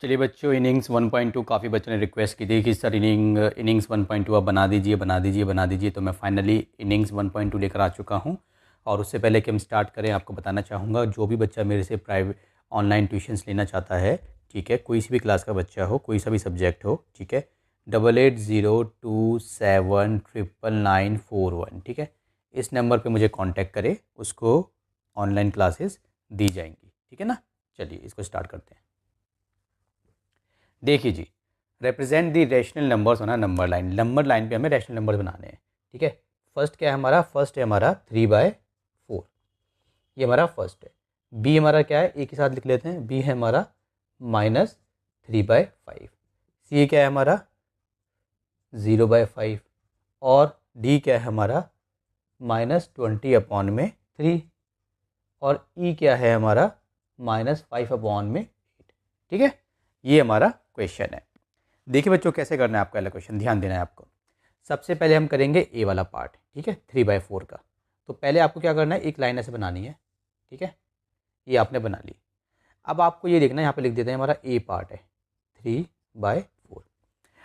चलिए बच्चों, इनिंग्स 1.2 काफ़ी बच्चों ने रिक्वेस्ट की थी कि सर इनिंग्स 1.2 आप बना दीजिए। तो मैं फाइनली इनिंग्स 1.2 लेकर आ चुका हूँ। और उससे पहले कि हम स्टार्ट करें, आपको बताना चाहूँगा, जो भी बच्चा मेरे से प्राइवेट ऑनलाइन ट्यूशन्स लेना चाहता है, ठीक है, कोई सी भी क्लास का बच्चा हो, कोई सा भी सब्जेक्ट हो, ठीक है, 8802799941, ठीक है, इस नंबर पे मुझे कांटेक्ट करें, उसको ऑनलाइन क्लासेस दी जाएंगी, ठीक है ना। चलिए इसको स्टार्ट करते हैं। देखिए जी, रिप्रेजेंट दी रैशनल नंबर्स होना नंबर लाइन पे हमें रैशनल नंबर बनाने हैं, ठीक है। फर्स्ट क्या है हमारा? फर्स्ट है हमारा 3/4, ये हमारा फर्स्ट है। बी हमारा क्या है, एक ही साथ लिख लेते हैं, बी है हमारा -3/5। सी क्या है हमारा 0/5। और डी क्या है हमारा -20/3। और ई क्या है हमारा -5/8, ठीक है। ये हमारा क्वेश्चन है। देखिए बच्चों, कैसे करना है आपका वाला क्वेश्चन, ध्यान देना है आपको। सबसे पहले हम करेंगे ए वाला पार्ट, ठीक है, 3/4 का। तो पहले आपको क्या करना है, एक लाइन ऐसे बनानी है, ठीक है, ये आपने बना ली। अब आपको ये देखना है, यहाँ पे लिख देते हैं हमारा ए पार्ट है 3/4।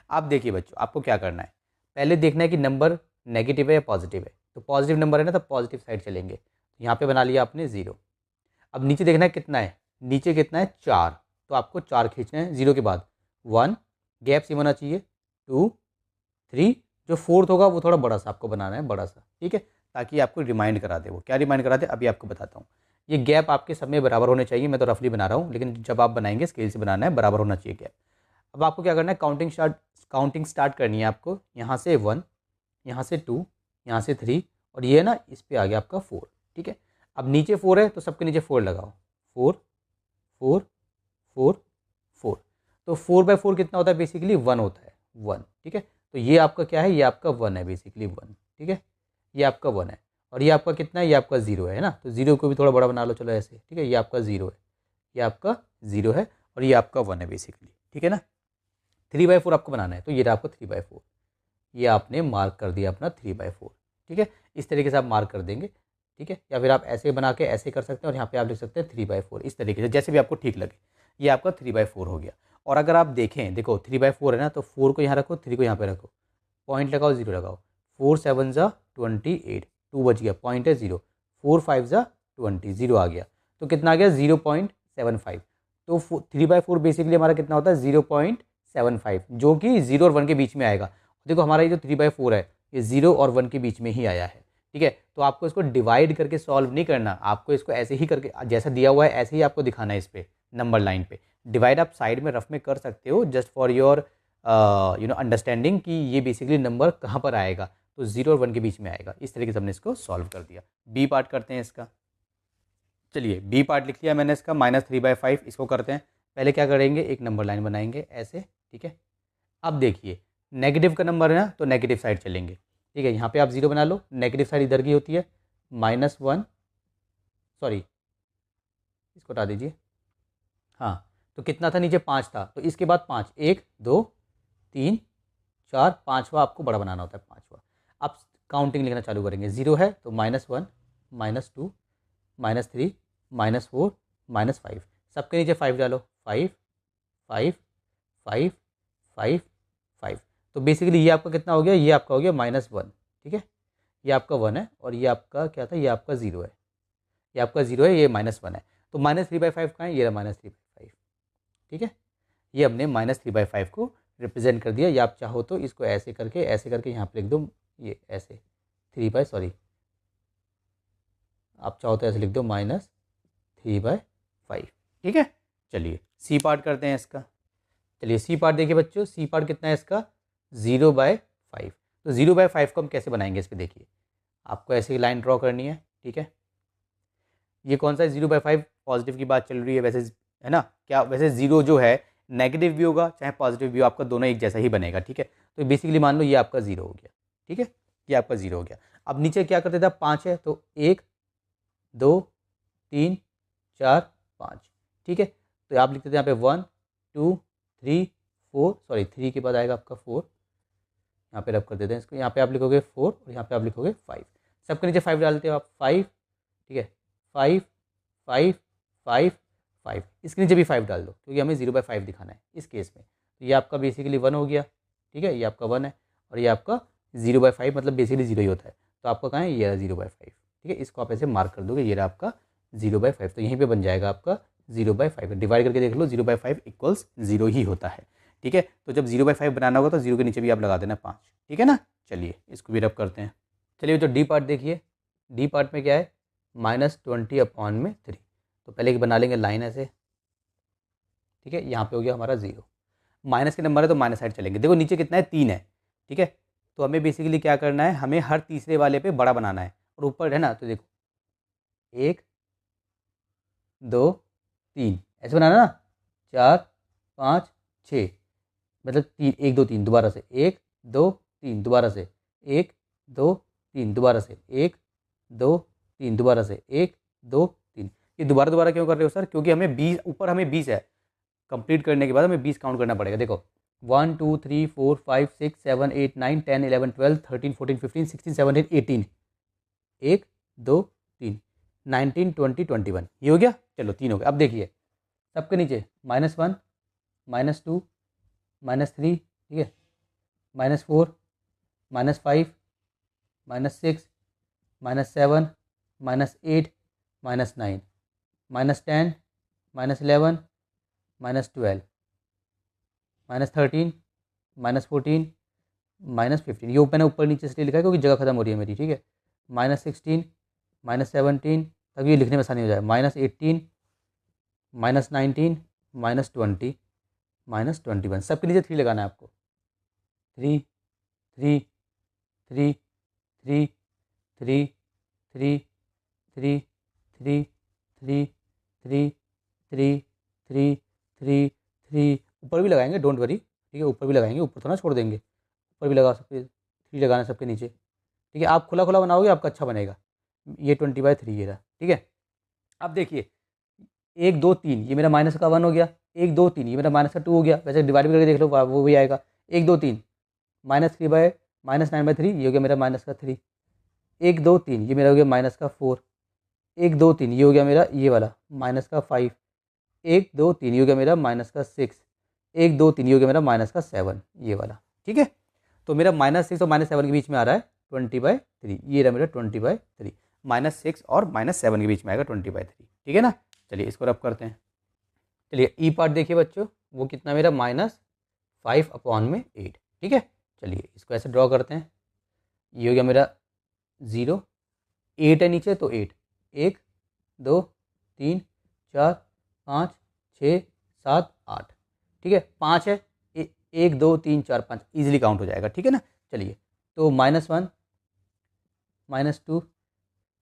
अब देखिए बच्चों, आपको क्या करना है, पहले देखना है कि नंबर नेगेटिव है या पॉजिटिव है। तो पॉजिटिव नंबर है ना, तो पॉजिटिव साइड चलेंगे। यहाँ पे बना लिया आपने 0। अब नीचे देखना है कितना है, नीचे कितना है 4। तो आपको 4 खींचना है 0 के बाद। 1 गैप सेम होना चाहिए, 2 3, जो फोर्थ होगा वो थोड़ा बड़ा सा आपको बनाना है, बड़ा सा, ठीक है, ताकि आपको रिमाइंड करा दे। वो क्या रिमाइंड करा दे अभी आपको बताता हूँ। ये गैप आपके सब में बराबर होने चाहिए। मैं तो रफली बना रहा हूँ, लेकिन जब आप बनाएंगे स्केल से बनाना है, बराबर होना चाहिए गैप। अब आपको क्या करना है, काउंटिंग स्टार्ट करनी है आपको। यहाँ से 1, यहाँ से 2, यहाँ से 3, और ये ना इस पर आ गया आपका 4, ठीक है। अब नीचे 4 है तो सबके नीचे 4 लगाओ। 4 4 4 4। तो 4/4 कितना होता है? बेसिकली 1 होता है, 1, ठीक है। तो ये आपका क्या है, ये आपका 1 है, बेसिकली 1, ठीक है, ये आपका 1 है। और ये आपका कितना है, ये आपका 0 है ना। तो 0 को भी थोड़ा बड़ा बना लो, चलो ऐसे, ठीक है, ये आपका 0 है, ये आपका 0 है, और ये आपका 1 है बेसिकली, ठीक है ना। 3/4 आपको बनाना है, तो ये रहा आपका 3/4। ये आपने मार्क कर दिया अपना 3/4, ठीक है। इस तरीके से आप मार्क कर देंगे, ठीक है। या फिर आप ऐसे बना के ऐसे कर सकते हैं, और यहाँ पे आप लिख सकते हैं 3/4, इस तरीके से, जैसे भी आपको ठीक लगे। ये आपका 3/4 हो गया। और अगर आप देखें, देखो 3/4 है ना, तो 4 को यहाँ रखो, 3 को यहाँ पे रखो, पॉइंट लगाओ, 0 लगाओ। 4 7 ज़ा 28, 2 बच गया, पॉइंट है 0। 4 5 ज़ा 20, 0 आ गया। तो कितना आ गया 0.75। तो 3/4 बेसिकली हमारा कितना होता है 0.75, जो कि 0 और 1 के बीच में आएगा। देखो हमारा ये जो 3/4 है, ये 0 और 1 के बीच में ही आया है, ठीक है। तो आपको इसको डिवाइड करके सॉल्व नहीं करना, आपको इसको ऐसे ही करके, जैसा दिया हुआ है ऐसे ही आपको दिखाना है इस पे नंबर लाइन पे। डिवाइड आप साइड में रफ में कर सकते हो, जस्ट फॉर योर अंडरस्टैंडिंग, कि ये बेसिकली नंबर कहाँ पर आएगा। तो 0 और 1 के बीच में आएगा। इस तरीके से हमने इसको सॉल्व कर दिया। बी पार्ट करते हैं इसका। चलिए बी पार्ट लिख लिया मैंने इसका, -3/5। इसको करते हैं। पहले क्या करेंगे, एक नंबर लाइन बनाएंगे ऐसे, ठीक है। अब देखिए, नेगेटिव का नंबर है ना, तो नेगेटिव साइड चलेंगे, ठीक है। यहाँ पे आप 0 बना लो, नेगेटिव साइड इधर की होती है, -1, सॉरी इसको हटा दीजिए। हाँ, तो कितना था, नीचे 5 था, तो इसके बाद 5, 1 2 3 4, पाँचवा आपको बड़ा बनाना होता है, पाँचवा। अब काउंटिंग लिखना चालू करेंगे। 0 है तो -1 -2 -3 -4 -5, सबके नीचे 5 डालो, 5 5 5 5 5। तो बेसिकली ये आपका कितना हो गया, ये आपका हो गया -1, ठीक है। ये आपका 1 है, और ये आपका क्या था, ये आपका 0 है, ये आपका 0 है, ये -1 है। तो -3/5 कहाँ है, ये रहा -3/5, ठीक है। ये हमने -3/5 को रिप्रेजेंट कर दिया। या आप चाहो तो इसको ऐसे करके यहाँ पे लिख दो, ये ऐसे 3 सॉरी, आप चाहो तो ऐसे लिख दो -3/5, ठीक है। चलिए सी पार्ट करते हैं इसका। चलिए सी पार्ट देखिए बच्चों, सी पार्ट कितना है इसका 0/5। तो 0/5 को हम कैसे बनाएंगे, इस पर देखिए, आपको ऐसे लाइन ड्रॉ करनी है, ठीक है। ये कौन सा है 0/5, पॉजिटिव की बात चल रही है वैसे, है ना। क्या वैसे 0 जो है नेगेटिव भी होगा चाहे पॉजिटिव भी हो, आपका दोनों एक जैसा ही बनेगा, ठीक है। तो बेसिकली मान लो ये आपका 0 हो गया, ठीक है, ये आपका 0 हो गया। अब नीचे क्या करते थे, 5 है तो 1 2 3 4 5, ठीक है। तो आप लिखते थे यहाँ पे 1 2 3 4, सॉरी 3 के बाद आएगा आपका 4, यहाँ पे रब कर देते हैं इसको। यहाँ पे आप लिखोगे 4, और यहाँ पे आप लिखोगे 5, सबके नीचे 5 डालते हो आप, 5, ठीक है, 5 5 5 5, इसके नीचे भी 5 डाल दो क्योंकि हमें 0/5 दिखाना है इस केस में। तो ये आपका बेसिकली 1 हो गया, ठीक है, ये आपका 1 है और ये आपका 0/5 मतलब बेसिकली 0 ही होता है। तो आपका कहाँ है, ये रहा 0/5, ठीक है, इसको आप ऐसे मार्क कर दोगे, ये रहा आपका 0/5। तो यहीं पे बन जाएगा आपका 0/5, डिवाइड करके देख लो 0/5 इक्वल्स 0 ही होता है, ठीक है। तो जब 0/5 बनाना होगा तो 0 के नीचे भी आप लगा देना 5, ठीक है ना। चलिए इसको भी रब करते हैं। चलिए जो डी पार्ट देखिए, डी पार्ट में क्या है, -20/3। तो पहले एक बना लेंगे लाइन ऐसे, ठीक है, यहाँ पे हो गया हमारा 0, माइनस के नंबर है तो माइनस साइड चलेंगे। देखो नीचे कितना है, 3 है, ठीक है। तो हमें बेसिकली क्या करना है, हमें हर तीसरे वाले पे बड़ा बनाना है और ऊपर है ना, तो देखो 1 2 3 ऐसे बनाना ना, 4 5 6, मतलब 3 1 2 3 दोबारा से 1 2 3 दोबारा से 1 2 3 दोबारा से 1 2 3 दोबारा से 1 2 3। ये दोबारा दोबारा क्यों कर रहे हो सर, क्योंकि हमें 20 ऊपर हमें 20 है, कंप्लीट करने के बाद हमें 20 काउंट करना पड़ेगा। देखो 1 2 3 4 5 6 7 8 9 10 11 12 13 14 15 16 17 18, 1 2 3 19 20 21, ये हो गया। चलो 3 हो गया। अब देखिए सबके नीचे -1 -2 -3, ठीक है, -4 -5 -6 -7 -8 -9 -10 -11 -12 -13 -14 -15, ये मैंने ऊपर नीचे से लिखा है क्योंकि जगह खत्म हो रही है मेरी, ठीक है। -16 -17 ताकि ये लिखने में आसानी हो जाए, -18 -19 -20 -21। सबके नीचे 3 लगाना है आपको, 3 3 3 3 3 3 3 3 3 3 3 3 3 3, ऊपर भी लगाएंगे, डोंट वरी, ठीक है, ऊपर भी लगाएंगे, ऊपर थोड़ा छोड़ देंगे, ऊपर भी लगा सकते, 3 लगाना सबके नीचे, ठीक है। आप खुला खुला बनाओगे आपका अच्छा बनेगा। ये 20/3 ये रहा, ठीक है। अब देखिए 1 2 3 ये मेरा माइनस का 1 हो गया, 1 2 3 ये मेरा माइनस का 2 हो गया, वैसे डिवाइड करके देख लो वो भी आएगा। 1 2 3 -9/3 ये हो गया मेरा माइनस का 3, 1 2 3 ये मेरा हो गया माइनस का 4, 1 2 3 ये हो गया मेरा ये वाला माइनस का 5, 1 2 3 ये हो गया मेरा माइनस का 6, 1 2 3 ये हो गया मेरा माइनस का 7, ये वाला, ठीक है। तो मेरा -6 और -7 के बीच में आ रहा है 20/3, ये रहा मेरा 20/3, -6 और -7 के बीच में आएगा 20/3, ठीक है ना। चलिए इसको रब करते हैं। चलिए ई पार्ट देखिए बच्चों, वो कितना मेरा -5/8, ठीक है। चलिए इसको ऐसे ड्रॉ करते हैं, ये हो गया मेरा 0, 8 है नीचे तो 8, 1 2 3 4 5 6 7 8, ठीक है, 5 है, 1 2 3 4 5 ईजिली काउंट हो जाएगा, ठीक है ना। चलिए तो -1 -2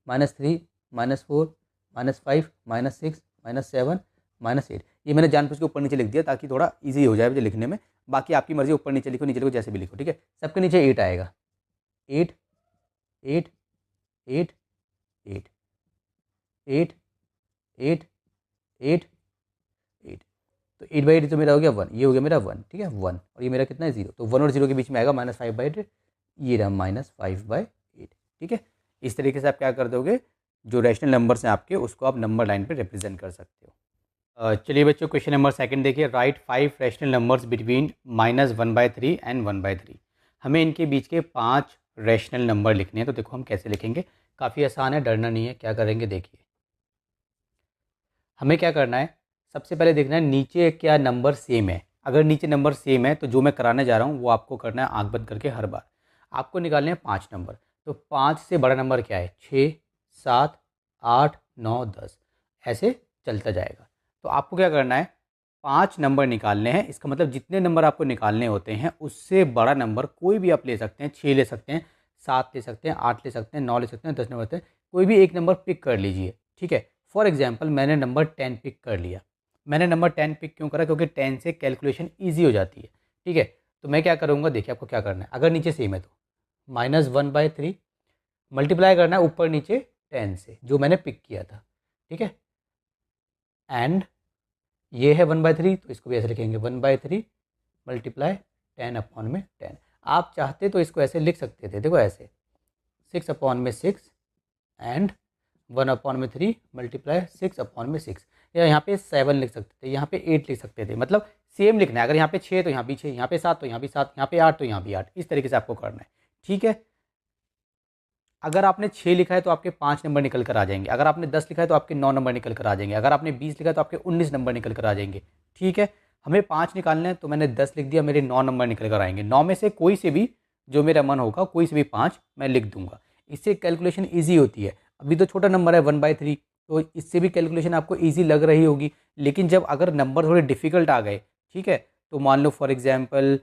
-3 -4 -5 -6 -7 -8, ये मैंने जानबूझ के ऊपर नीचे लिख दिया ताकि थोड़ा इजी हो जाए मुझे लिखने में। बाकी आपकी मर्जी, ऊपर नीचे लिखो, नीचे लिखो, जैसे भी लिखो, ठीक है। सबके नीचे 8 आएगा, 8 8 8 8 8 8 8 8, तो 8/8 तो मेरा हो गया 1, ये हो गया मेरा 1, ठीक है, 1 और ये मेरा कितना है 0, तो 1 और 0 के बीच में आएगा -5/8, ये रहा -5/8, ठीक है। इस तरीके से आप क्या कर दोगे, जो रैशनल नंबर्स हैं आपके उसको आप नंबर लाइन पे रिप्रेजेंट कर सकते हो। चलिए बच्चों क्वेश्चन नंबर 2 देखिए, right 5 rational numbers between -1/3 and 1/3। हमें इनके बीच के 5 रैशनल नंबर लिखने हैं। तो देखो हम कैसे लिखेंगे, काफ़ी आसान है, डरना नहीं है। क्या करेंगे देखिए, हमें क्या करना है, सबसे पहले देखना है नीचे क्या नंबर सेम है। अगर नीचे नंबर सेम है तो जो मैं कराने जा रहा हूँ वो आपको करना है आंख बंद करके हर बार। आपको निकालने हैं 5 नंबर, तो 5 से बड़ा नंबर क्या है, 6 7 8 9 10, ऐसे चलता जाएगा। तो आपको क्या करना है, 5 नंबर निकालने हैं। इसका मतलब जितने नंबर आपको निकालने होते हैं उससे बड़ा नंबर कोई भी आप ले सकते हैं। 6 ले सकते हैं, 7 ले सकते हैं, 8 ले सकते हैं, 9 ले सकते हैं, 10 नंबर लेते हैं, कोई भी एक नंबर पिक कर लीजिए, ठीक है। फॉर एग्जाम्पल मैंने नंबर 10 पिक कर लिया। मैंने नंबर 10 पिक क्यों करा, क्योंकि 10 से कैलकुलेशन ईजी हो जाती है, ठीक है। तो मैं क्या करूँगा, देखिए आपको क्या करना है, अगर नीचे सेम है तो -1/3 मल्टीप्लाई करना है ऊपर नीचे 10 से जो मैंने पिक किया था, ठीक है। एंड ये है 1/3 तो इसको भी ऐसे लिखेंगे 1/3 मल्टीप्लाई 10/10। आप चाहते तो इसको ऐसे लिख सकते थे, देखो ऐसे 6/6 एंड 1/3 मल्टीप्लाई 6/6। या यहाँ पे 7 लिख सकते थे, यहाँ पे 8 लिख सकते थे, मतलब सेम लिखना है। अगर यहाँ पे 6 तो यहाँ भी 6, यहाँ पे 7 तो यहाँ भी 7, यहाँ पे 8 तो यहाँ भी 8, इस तरीके से आपको करना है। ठीक है, अगर आपने 6 लिखा है तो आपके 5 नंबर निकल कर आ जाएंगे, अगर आपने 10 लिखा है तो आपके 9 नंबर निकल कर आ जाएंगे, अगर आपने 20 लिखा है तो आपके 19 नंबर निकल कर आ जाएंगे। ठीक है, हमें 5 निकालना है तो मैंने 10 लिख दिया, मेरे 9 नंबर निकल कर आएंगे। 9 में से कोई से भी जो मेरा मन होगा, कोई से भी 5 मैं लिख दूंगा। इससे कैलकुलेशन ईजी होती है। अभी तो छोटा नंबर है 1/3, तो इससे भी कैलकुलेशन आपको ईजी लग रही होगी, लेकिन जब अगर नंबर थोड़े डिफिकल्ट आ गए, ठीक है, तो मान लो फॉर एग्जाम्पल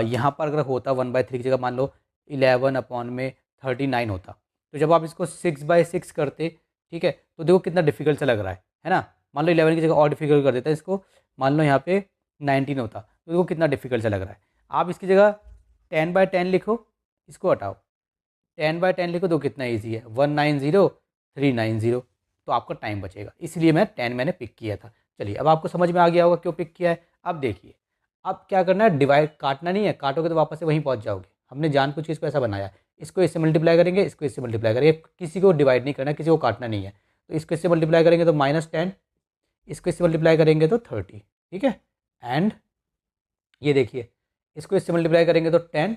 यहाँ पर अगर होता 1/3 की जगह मान लो 11/39 होता, तो जब आप इसको 6/6 करते, ठीक है, तो देखो कितना डिफिकल्ट सा लग रहा है ना। मान लो 11 की जगह और डिफिकल्ट कर देता है इसको, मान लो यहाँ पे 19 होता, तो देखो कितना डिफिकल्ट सा लग रहा है। आप इसकी जगह 10/10 लिखो, इसको हटाओ, 10/10 लिखो तो कितना ईजी है, 190,390, तो आपका टाइम बचेगा। इसलिए मैं 10 मैंने पिक किया था। चलिए अब आपको समझ में आ गया होगा क्यों पिक किया है। अब देखिए, अब क्या करना है, डिवाइड काटना नहीं है, काटोगे तो वापस से वहीं पहुंच जाओगे। हमने जानबूझ के इसको ऐसा बनाया, इसको इससे मल्टीप्लाई करेंगे, इसको इससे मल्टीप्लाई करेंगे, किसी को डिवाइड नहीं करना, किसी को काटना नहीं है। तो इसको इससे मल्टीप्लाई करेंगे तो -10, इसको इससे मल्टीप्लाई करेंगे तो 30, ठीक है। एंड ये देखिए, इसको इससे मल्टीप्लाई करेंगे तो 10,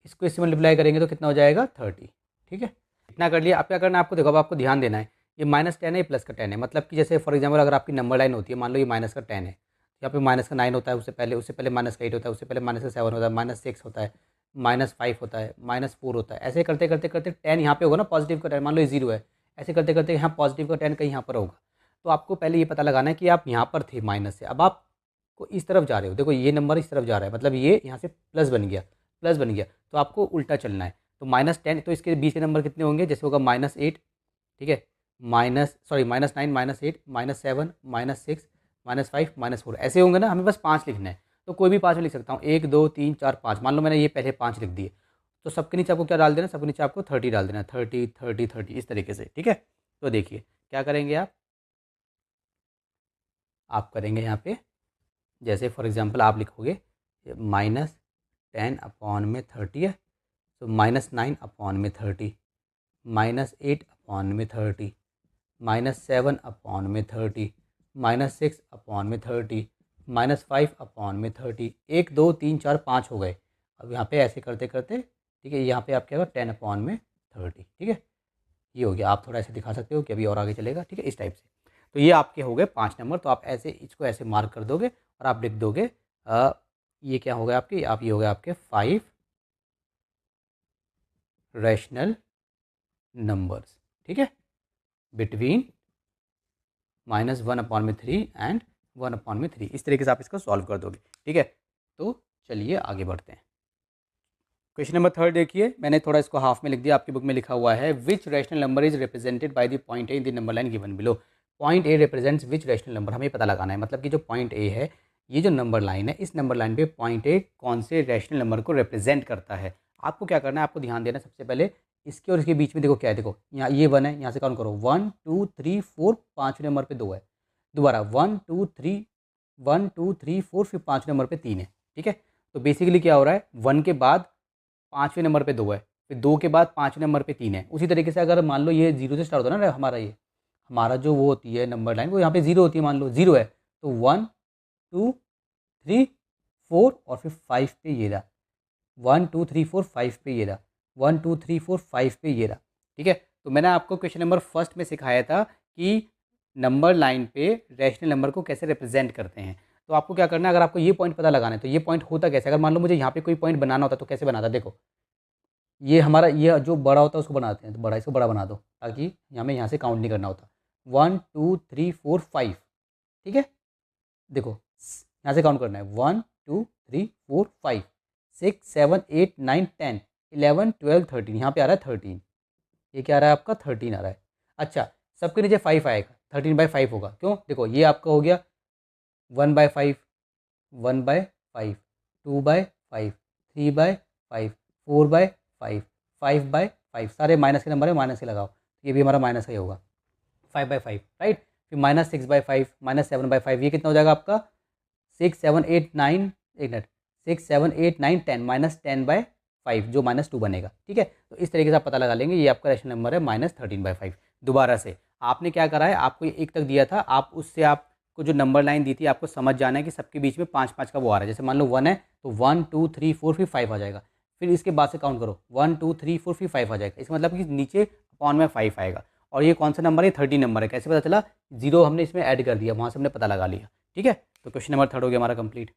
इसको इससे मल्टीप्लाई करेंगे तो कितना हो जाएगा 30, ठीक है। इतना कर लिया। अब क्या करना है आपको, देखो अब आपको ध्यान देना है, ये -10 है, ये +10 है, मतलब कि जैसे फॉर एग्जाम्पल अगर आपकी नंबर लाइन होती है, मान लो ये -10 है, यहाँ पे -9 होता है, उससे पहले -8 होता है, उससे पहले -7 होता है, -6 होता है, -5 होता है, -4 होता है, ऐसे करते करते करते 10 यहाँ पे होगा ना, पॉजिटिव का 10, मान लो ये 0 है, ऐसे करते करते यहाँ पॉजिटिव का 10 कहीं यहाँ पर होगा। तो आपको पहले ये पता लगाना है कि आप यहाँ पर थे माइनस से, अब आपको इस तरफ जा रहे हो, देखो ये नंबर इस तरफ जा रहा है, मतलब ये यहाँ से प्लस बन गया, तो आपको उल्टा चलना है। तो -10, तो इसके बीच के नंबर कितने होंगे, जैसे होगा -8, ठीक है, -9, -8, -7, -6, -5, -4, ऐसे होंगे ना। हमें बस 5 लिखना है, तो कोई भी 5 में लिख सकता हूँ, 1 2 3 4 5, मान लो मैंने ये पहले 5 लिख दिए, तो सबके नीचे आपको क्या डाल देना, सबके नीचे आपको 30 डाल देना, 30 30 30, इस तरीके से, ठीक है। तो देखिए क्या करेंगे आप करेंगे यहाँ पे, जैसे फॉर एग्जांपल आप लिखोगे -10/30 है, तो -9/30, -8/30, -7/30, -6/30, -5/30, 1 2 3 4 5 हो गए। अब यहाँ पे ऐसे करते करते, ठीक है, यहाँ पे आप क्या होगा 10/30, ठीक है, ये हो गया। आप थोड़ा ऐसे दिखा सकते हो कि अभी और आगे चलेगा, ठीक है, इस टाइप से। तो ये आपके हो गए 5 नंबर। तो आप ऐसे इसको ऐसे मार्क कर दोगे और आप लिख दोगे ये क्या हो गया आपके, आप ये हो गया आपके 5 रैशनल नंबर्स, ठीक है, बिटवीन -1/3 एंड 1/3। इस तरीके से आप इसको सॉल्व कर दोगे, ठीक है। तो चलिए आगे बढ़ते हैं। क्वेश्चन नंबर 3 देखिए, मैंने थोड़ा इसको हाफ में लिख दिया, आपकी बुक में लिखा हुआ है which rational number is represented by the point A in the number line given below. Point A represents which rational number, हमें पता लगाना है, मतलब कि जो पॉइंट ए है, ये जो नंबर लाइन है, इस नंबर लाइन पे पॉइंट ए कौन से रैशनल नंबर को रिप्रेजेंट करता है। आपको क्या करना है, आपको ध्यान देना सबसे पहले इसके और इसके बीच में, देखो क्या है, देखो यहाँ ये 1 है, यहाँ से काउंट करो 1 2 3 4, 5 नंबर पे 2 है, दोबारा 1 2 3, 1 2 3 4, फिर 5 नंबर पे 3 है, ठीक है। तो बेसिकली क्या हो रहा है, 1 के बाद 5वें नंबर पे 2 है, फिर 2 के बाद 5वें नंबर पे 3 है। उसी तरीके से अगर मान लो ये 0 से स्टार्ट होता है ना, हमारा जो वो होती है नंबर लाइन, वो यहाँ पे 0 होती है, मान लो 0 है, तो 1 2 3 4 और फिर 5 पे ये रहा, 1 2 3 4 5 पे ये रहा, 1 2 3 4 5 पे ये रहा, ठीक है। तो मैंने आपको क्वेश्चन नंबर फर्स्ट में सिखाया था कि नंबर लाइन पे रैशनल नंबर को कैसे रिप्रेजेंट करते हैं। तो आपको क्या करना है, अगर आपको ये पॉइंट पता लगाना है, तो ये पॉइंट होता कैसे, अगर मान लो मुझे यहाँ पे कोई पॉइंट बनाना होता तो कैसे बनाता, देखो ये हमारा ये जो बड़ा होता है उसको बनाते हैं, तो बड़ा, इसको बड़ा बना दो ताकि हमें यहाँ से काउंट नहीं करना होता। 1 2 3 4 5, ठीक है, देखो यहाँ से काउंट करना है 1 2 3 4 5 6 7 8 9 10 11 12 13, यहाँ पे आ रहा है 13, ये क्या आ रहा है आपका 13 आ रहा है। अच्छा, सबके नीचे 5 आएगा, 13/5 होगा, क्यों, देखो ये आपका हो गया 1/5, 1/5, 2/5, 3/5, 4/5, 5/5, सारे माइनस के नंबर है, माइनस के लगाओ, ये भी हमारा माइनस का ही होगा, 5/5, राइट। फिर -6/5, -7/5, ये कितना हो जाएगा आपका 6 7 8 9, एक मिनट, 6 7 8 9 10, -10/5 जो -2 बनेगा, ठीक है। तो इस तरीके से आप पता लगा लेंगे, ये आपका रैशनल नंबर है -13/5। दोबारा से आपने क्या करा है, आपको 1 तक दिया था, आप उससे आपको जो नंबर लाइन दी थी आपको समझ जाना है कि सबके बीच में 5-5 का वो आ रहा है। जैसे मान लो 1 है तो 1 2 3 4 फिर 5 आ जाएगा, फिर इसके बाद से काउंट करो 1 2 3 4 फिर 5 आ जाएगा। इसका मतलब कि नीचे अपॉन में 5 आएगा। और ये कौन सा नंबर है, 30 नंबर है। कैसे पता चला, 0 हमने इसमें ऐड कर दिया, वहाँ से हमने पता लगा लिया। ठीक है, तो क्वेश्चन नंबर 3 हो गया हमारा कंप्लीट।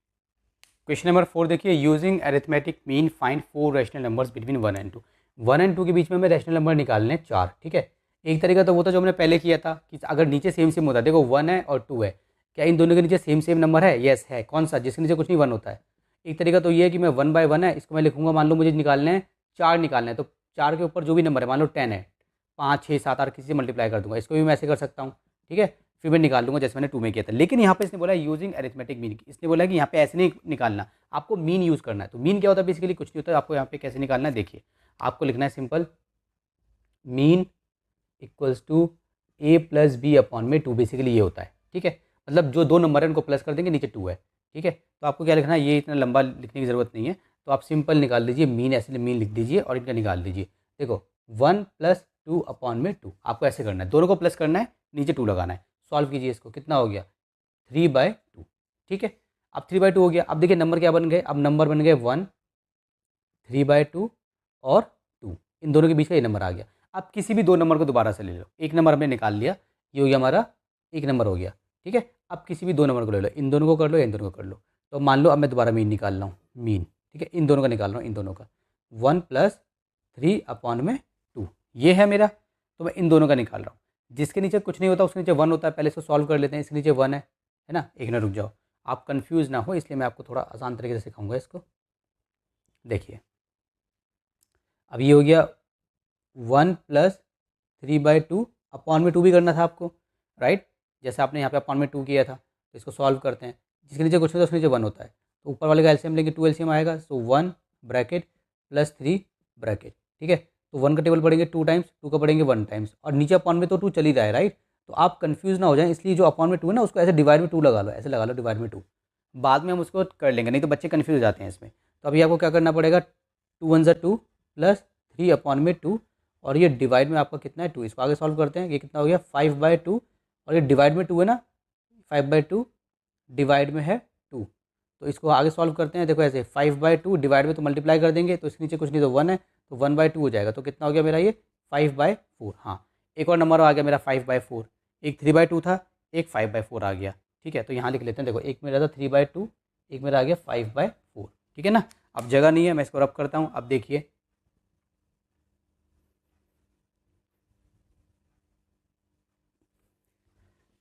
क्वेश्चन नंबर 4 देखिए, using arithmetic mean find 4 rational numbers between 1 and 2। 1 and 2 के बीच में हमें रैशनल नंबर निकालने हैं 4। ठीक है, एक तरीका तो वो था जो हमने पहले किया था कि अगर नीचे सेम सेम होता है, देखो 1 है और 2 है, क्या इन दोनों के नीचे सेम सेम नंबर है? यस है। कौन सा? जिसके नीचे कुछ नहीं 1 होता है। एक तरीका तो ये है कि मैं 1 बाय 1 है, इसको मैं लिखूंगा, मान लो मुझे निकालने हैं 4 निकालने हैं, तो 4 के ऊपर जो भी नंबर है, मान लो 10 है, 5 6 7 8 किसी से मल्टीप्लाई कर दूंगा। इसको भी मैं ऐसे कर सकता हूँ। ठीक है, फिर मैं निकाल लूँगा जैसे मैंने 2 में किया था। लेकिन यहाँ पे इसने बोला यूजिंग अरिथमेटिक मीन, इसने बोला कि यहाँ पे ऐसे नहीं निकालना, आपको मीन यूज़ करना है। तो मीन क्या होता है? बेसिकली कुछ नहीं होता है। आपको यहाँ पे कैसे निकालना है, देखिए आपको लिखना है simple, mean equals to A plus B upon में 2। बेसिकली ये होता है। ठीक है, मतलब जो 2 नंबर है उनको प्लस कर देंगे, नीचे 2 है। ठीक है, तो आपको क्या लिखना है, ये इतना लंबा लिखने की ज़रूरत नहीं है, तो आप सिंपल निकाल लीजिए मीन, ऐसे मीन लिख दीजिए और इनका निकाल दीजिए। देखो 1 + 2 अपॉन में 2, आपको ऐसे करना है, दोनों को प्लस करना है, नीचे 2 लगाना है। सॉल्व कीजिए इसको, कितना हो गया 3/2। ठीक है, अब 3/2 हो गया। अब देखिए नंबर क्या बन गए, अब नंबर बन गए 1, 3/2 और 2, इन दोनों के बीच का ये नंबर आ गया। अब किसी भी 2 नंबर को दोबारा से ले लो, एक नंबर हमने निकाल लिया, ये हो गया हमारा 1 नंबर हो गया। ठीक है, अब किसी भी 2 नंबर को ले लो, इन दोनों को कर लो या इन दोनों को कर लो। तो मान लो अब मैं दोबारा मीन निकाल रहा हूँ, मीन। ठीक है, इन दोनों का निकाल रहा हूँ, इन दोनों का 1 + 3 अपॉन में 2, ये है मेरा। तो मैं इन दोनों का निकाल रहा हूँ, जिसके नीचे कुछ नहीं होता उसके नीचे 1 होता है। पहले इसको सॉल्व कर लेते हैं, इसके नीचे 1 है ना। एक मिनट रुक जाओ, आप कंफ्यूज ना हो, इसलिए मैं आपको थोड़ा आसान तरीके से सिखाऊंगा इसको। देखिए अब ये हो गया 1 + 3/2 अपॉन में 2 भी करना था आपको, राइट। जैसे आपने यहाँ पे अपॉन में 2 किया था, तो इसको सॉल्व करते हैं। जिसके नीचे कुछ नहीं होता उसके नीचे 1 होता है, तो ऊपर वाले का एलसीएम लेंगे, 2 एलसीएम आएगा, सो 1 ब्रैकेट + 3 ब्रैकेट। ठीक है, तो 1 का टेबल पढ़ेंगे 2 टाइम्स, 2 का पढ़ेंगे 1 टाइम्स, और नीचे अपॉन में तो 2 चल ही रहा है, राइट। तो आप कंफ्यूज ना हो जाएं, इसलिए जो अपॉन में 2 है ना, उसको ऐसे डिवाइड में 2 लगा लो, ऐसे लगा लो डिवाइड में 2। बाद में हम उसको कर लेंगे, नहीं तो बच्चे कन्फ्यूज हो जाते हैं इसमें। तो अभी आपको क्या करना पड़ेगा, 2 1 = 2 + 3 अपॉन में 2, और ये डिवाइड में आपका कितना है 2। इसको आगे सॉल्व करते हैं, ये कितना हो गया 5/2, और ये डिवाइड में 2 है ना, 5/2 डिवाइड में है 2। तो इसको आगे सॉल्व करते हैं, देखो ऐसे 5/2 डिवाइड में तो मल्टीप्लाई कर देंगे, तो इसके नीचे कुछ नहीं तो 1 है, तो 1/2 हो जाएगा। तो कितना हो गया मेरा ये 5/4। हाँ, एक और नंबर आ गया मेरा 5/4, एक 3/2 था, एक 5/4 आ गया। ठीक है, तो यहाँ लिख लेते हैं, देखो एक मेरा था 3/2, एक मेरा आ गया 5/4। ठीक है ना, अब जगह नहीं है, मैं इसको रब करता हूँ। अब देखिए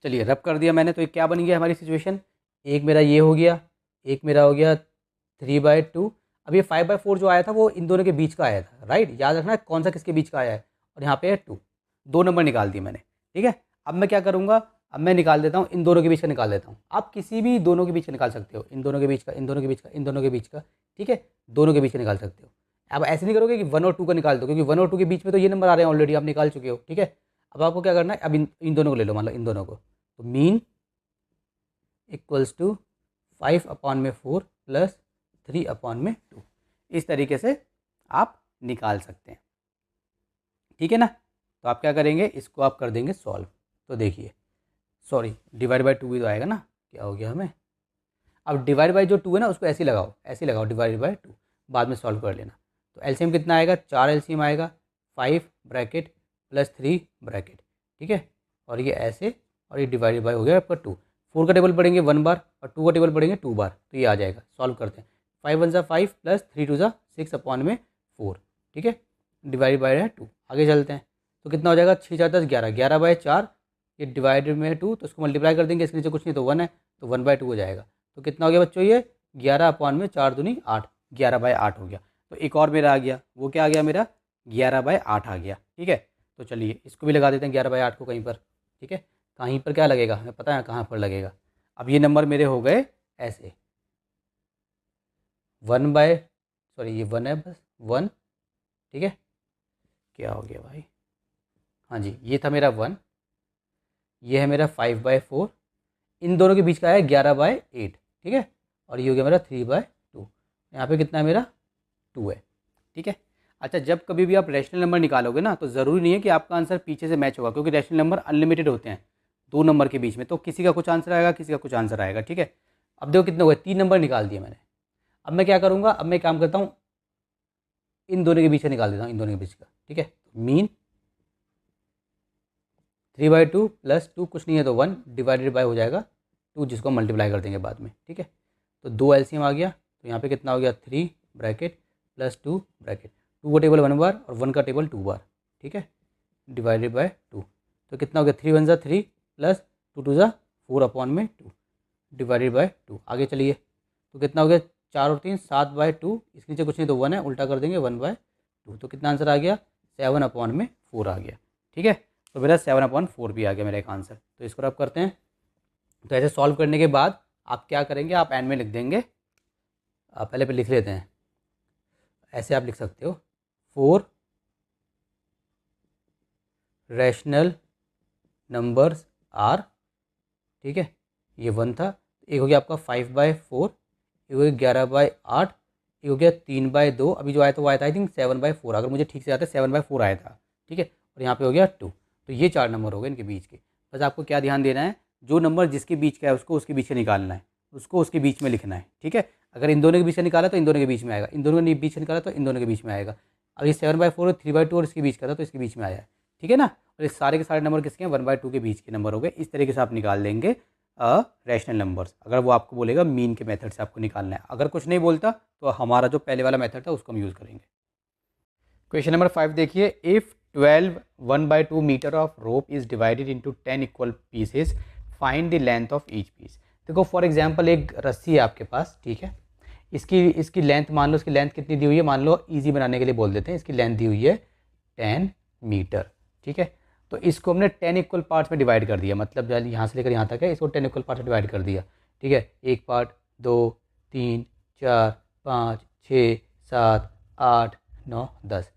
चलिए रब कर दिया मैंने, तो ये क्या बन गया हमारी सिचुएशन, एक मेरा ये हो गया, एक मेरा हो गया 3/2। अब ये 5/4 जो आया था वो इन दोनों के बीच का आया था, राइट। याद रखना है कौन सा किसके बीच का आया है, और यहाँ पे है 2, 2 नंबर निकाल दिए मैंने। ठीक है, अब मैं क्या करूँगा, अब मैं निकाल देता हूँ, इन दोनों के बीच का निकाल देता हूँ। आप किसी भी दोनों के बीच का निकाल सकते हो, इन दोनों के बीच का, इन दोनों के बीच का, इन दोनों के बीच का। ठीक है, दोनों के बीच का निकाल सकते हो। अब ऐसे नहीं करोगे कि 1 और 2 का निकाल दो, क्योंकि 1 और 2 के बीच में तो ये नंबर आ रहे हैं, ऑलरेडी आप निकाल चुके हो। ठीक है, अब आपको क्या करना है, अब इन दोनों को ले लो, मान लो इन दोनों को, तो मीन इक्वल्स टू 5/4 + 3/2, इस तरीके से आप निकाल सकते हैं। ठीक है ना, तो आप क्या करेंगे, इसको आप कर देंगे सॉल्व। तो देखिए, सॉरी डिवाइड बाय 2 भी तो आएगा ना, क्या हो गया हमें। अब डिवाइड बाय जो 2 है ना, उसको ऐसे ही लगाओ, ऐसे ही लगाओ डिवाइड बाय 2, बाद में सॉल्व कर लेना। तो एलसीएम कितना आएगा, 4 एलसीएम आएगा, 5 ब्रैकेट + 3 ब्रैकेट। ठीक है, और ये ऐसे, और ये डिवाइड बाय हो गया आपका 2। 4 का टेबल पढ़ेंगे 1 बार, और 2 का टेबल पढ़ेंगे 2 बार, तो ये आ जाएगा। सॉल्व करते हैं, 5 1 = 5 + 3 2 = 6 अपॉन में 4। ठीक है, डिवाइड बाय है 2। आगे चलते हैं, तो कितना हो जाएगा, 6 4 10 11, 11/4, ये डिवाइड में है 2, तो इसको मल्टीप्लाई कर देंगे, इसके नीचे कुछ नहीं तो 1 है, तो 1/2 हो जाएगा। तो कितना हो गया बच्चों, ये 11/4 दूनी 8, 11/8 हो गया। तो एक और मेरा आ गया, वो क्या आ गया मेरा, 11/8 आ गया। ठीक है, तो चलिए इसको भी लगा देते हैं 11/8 को कहीं पर। ठीक है, कहीं पर क्या लगेगा हमें पता है कहाँ पर लगेगा। अब ये नंबर मेरे हो गए ऐसे 1 बाय, सॉरी ये 1 है बस 1। ठीक है, क्या हो गया भाई, हाँ जी ये था मेरा 1, ये है मेरा 5/4, इन दोनों के बीच का है 11/8। ठीक है, और ये हो गया मेरा 3/2, यहाँ पे कितना है मेरा 2 है। ठीक है, अच्छा, जब कभी भी आप रैशनल नंबर निकालोगे ना, तो ज़रूरी नहीं है कि आपका आंसर पीछे से मैच होगा, क्योंकि रैशनल नंबर अनलिमिटेड होते हैं 2 नंबर के बीच में, तो किसी का कुछ आंसर आएगा, किसी का कुछ आंसर आएगा, ठीक है। अब देखो कितने हुए, 3 नंबर निकाल दिए मैंने। अब मैं क्या करूँगा, अब मैं काम करता हूँ, इन दोनों के बीच से निकाल देता हूँ, इन दोनों के बीच का, ठीक है। मीन 3/2 प्लस 2 कुछ नहीं है तो 1 डिवाइडेड बाय हो जाएगा 2, जिसको मल्टीप्लाई कर देंगे बाद में, ठीक है। तो 2 एलसीएम आ गया, तो यहाँ पे कितना हो गया 3 ब्रैकेट प्लस 2 ब्रैकेट, 2 का टेबल 1 बार और 1 का टेबल 2 बार, ठीक है, डिवाइडेड बाय 2। तो कितना हो गया 3 × 1 = 3 प्लस 2 × 2 = 4/2 डिवाइडेड बाय 2। आगे चलिए, तो कितना हो गया 4 और 3 7/2, इसके नीचे कुछ नहीं तो 1 है, उल्टा कर देंगे 1/2। तो कितना आंसर आ गया 7/4 आ गया, ठीक है। तो मेरा 7/4 भी आ गया मेरा एक आंसर। तो इसको आप करते हैं। तो ऐसे सॉल्व करने के बाद आप क्या करेंगे, आप एंड में लिख देंगे, आप पहले पे लिख लेते हैं, ऐसे आप लिख सकते हो 4 रैशनल नंबर्स आर, ठीक है, ये 1 था। एक हो गया आपका 5/4, एक हो गया 11/8, एक हो गया 3/2, अभी जो आया था वो आया था आई थिंक 7/4, अगर मुझे ठीक से आता है 7/4 आया था, ठीक है। और यहाँ पे हो गया 2। तो ये 4 नंबर हो गए इनके बीच के। बस आपको क्या ध्यान देना है, जो नंबर जिसके बीच का है उसको उसके बीच से निकालना है, उसको उसके बीच में लिखना है, ठीक है। अगर इन दोनों के बीच से निकाला तो इन दोनों के बीच में आएगा, इन दोनों के बीच से निकाला तो इन दोनों के बीच में आएगा। अब ये 7/4 3/2 और इसके बीच का था तो इसके बीच में आया है, ठीक है ना। और ये सारे के सारे नंबर किसके हैं, 1/2 के बीच के नंबर हो गए। इस तरीके से आप निकाल लेंगे रैशनल नंबर्स, अगर वो आपको बोलेगा मीन के मेथड से आपको निकालना है। अगर कुछ नहीं बोलता तो हमारा जो पहले वाला मेथड था उसको हम यूज़ करेंगे। क्वेश्चन नंबर 5 देखिए, if 12 1/2 metre of rope is divided into 10 equal pieces, find the length of each piece. देखो फॉर एग्जांपल एक रस्सी है आपके पास, ठीक है, इसकी लेंथ मान लो, इसकी लेंथ कितनी दी हुई है, मान लो इजी बनाने के लिए बोल देते हैं, इसकी लेंथ दी हुई है 10 मीटर, ठीक है। तो इसको हमने 10 इक्वल पार्ट्स में डिवाइड कर दिया, मतलब यहाँ से लेकर यहाँ तक है, इसको 10 इक्वल पार्ट्स में डिवाइड कर दिया, ठीक है। 1 पार्ट 2 3 4 5 6 7 8 9 10,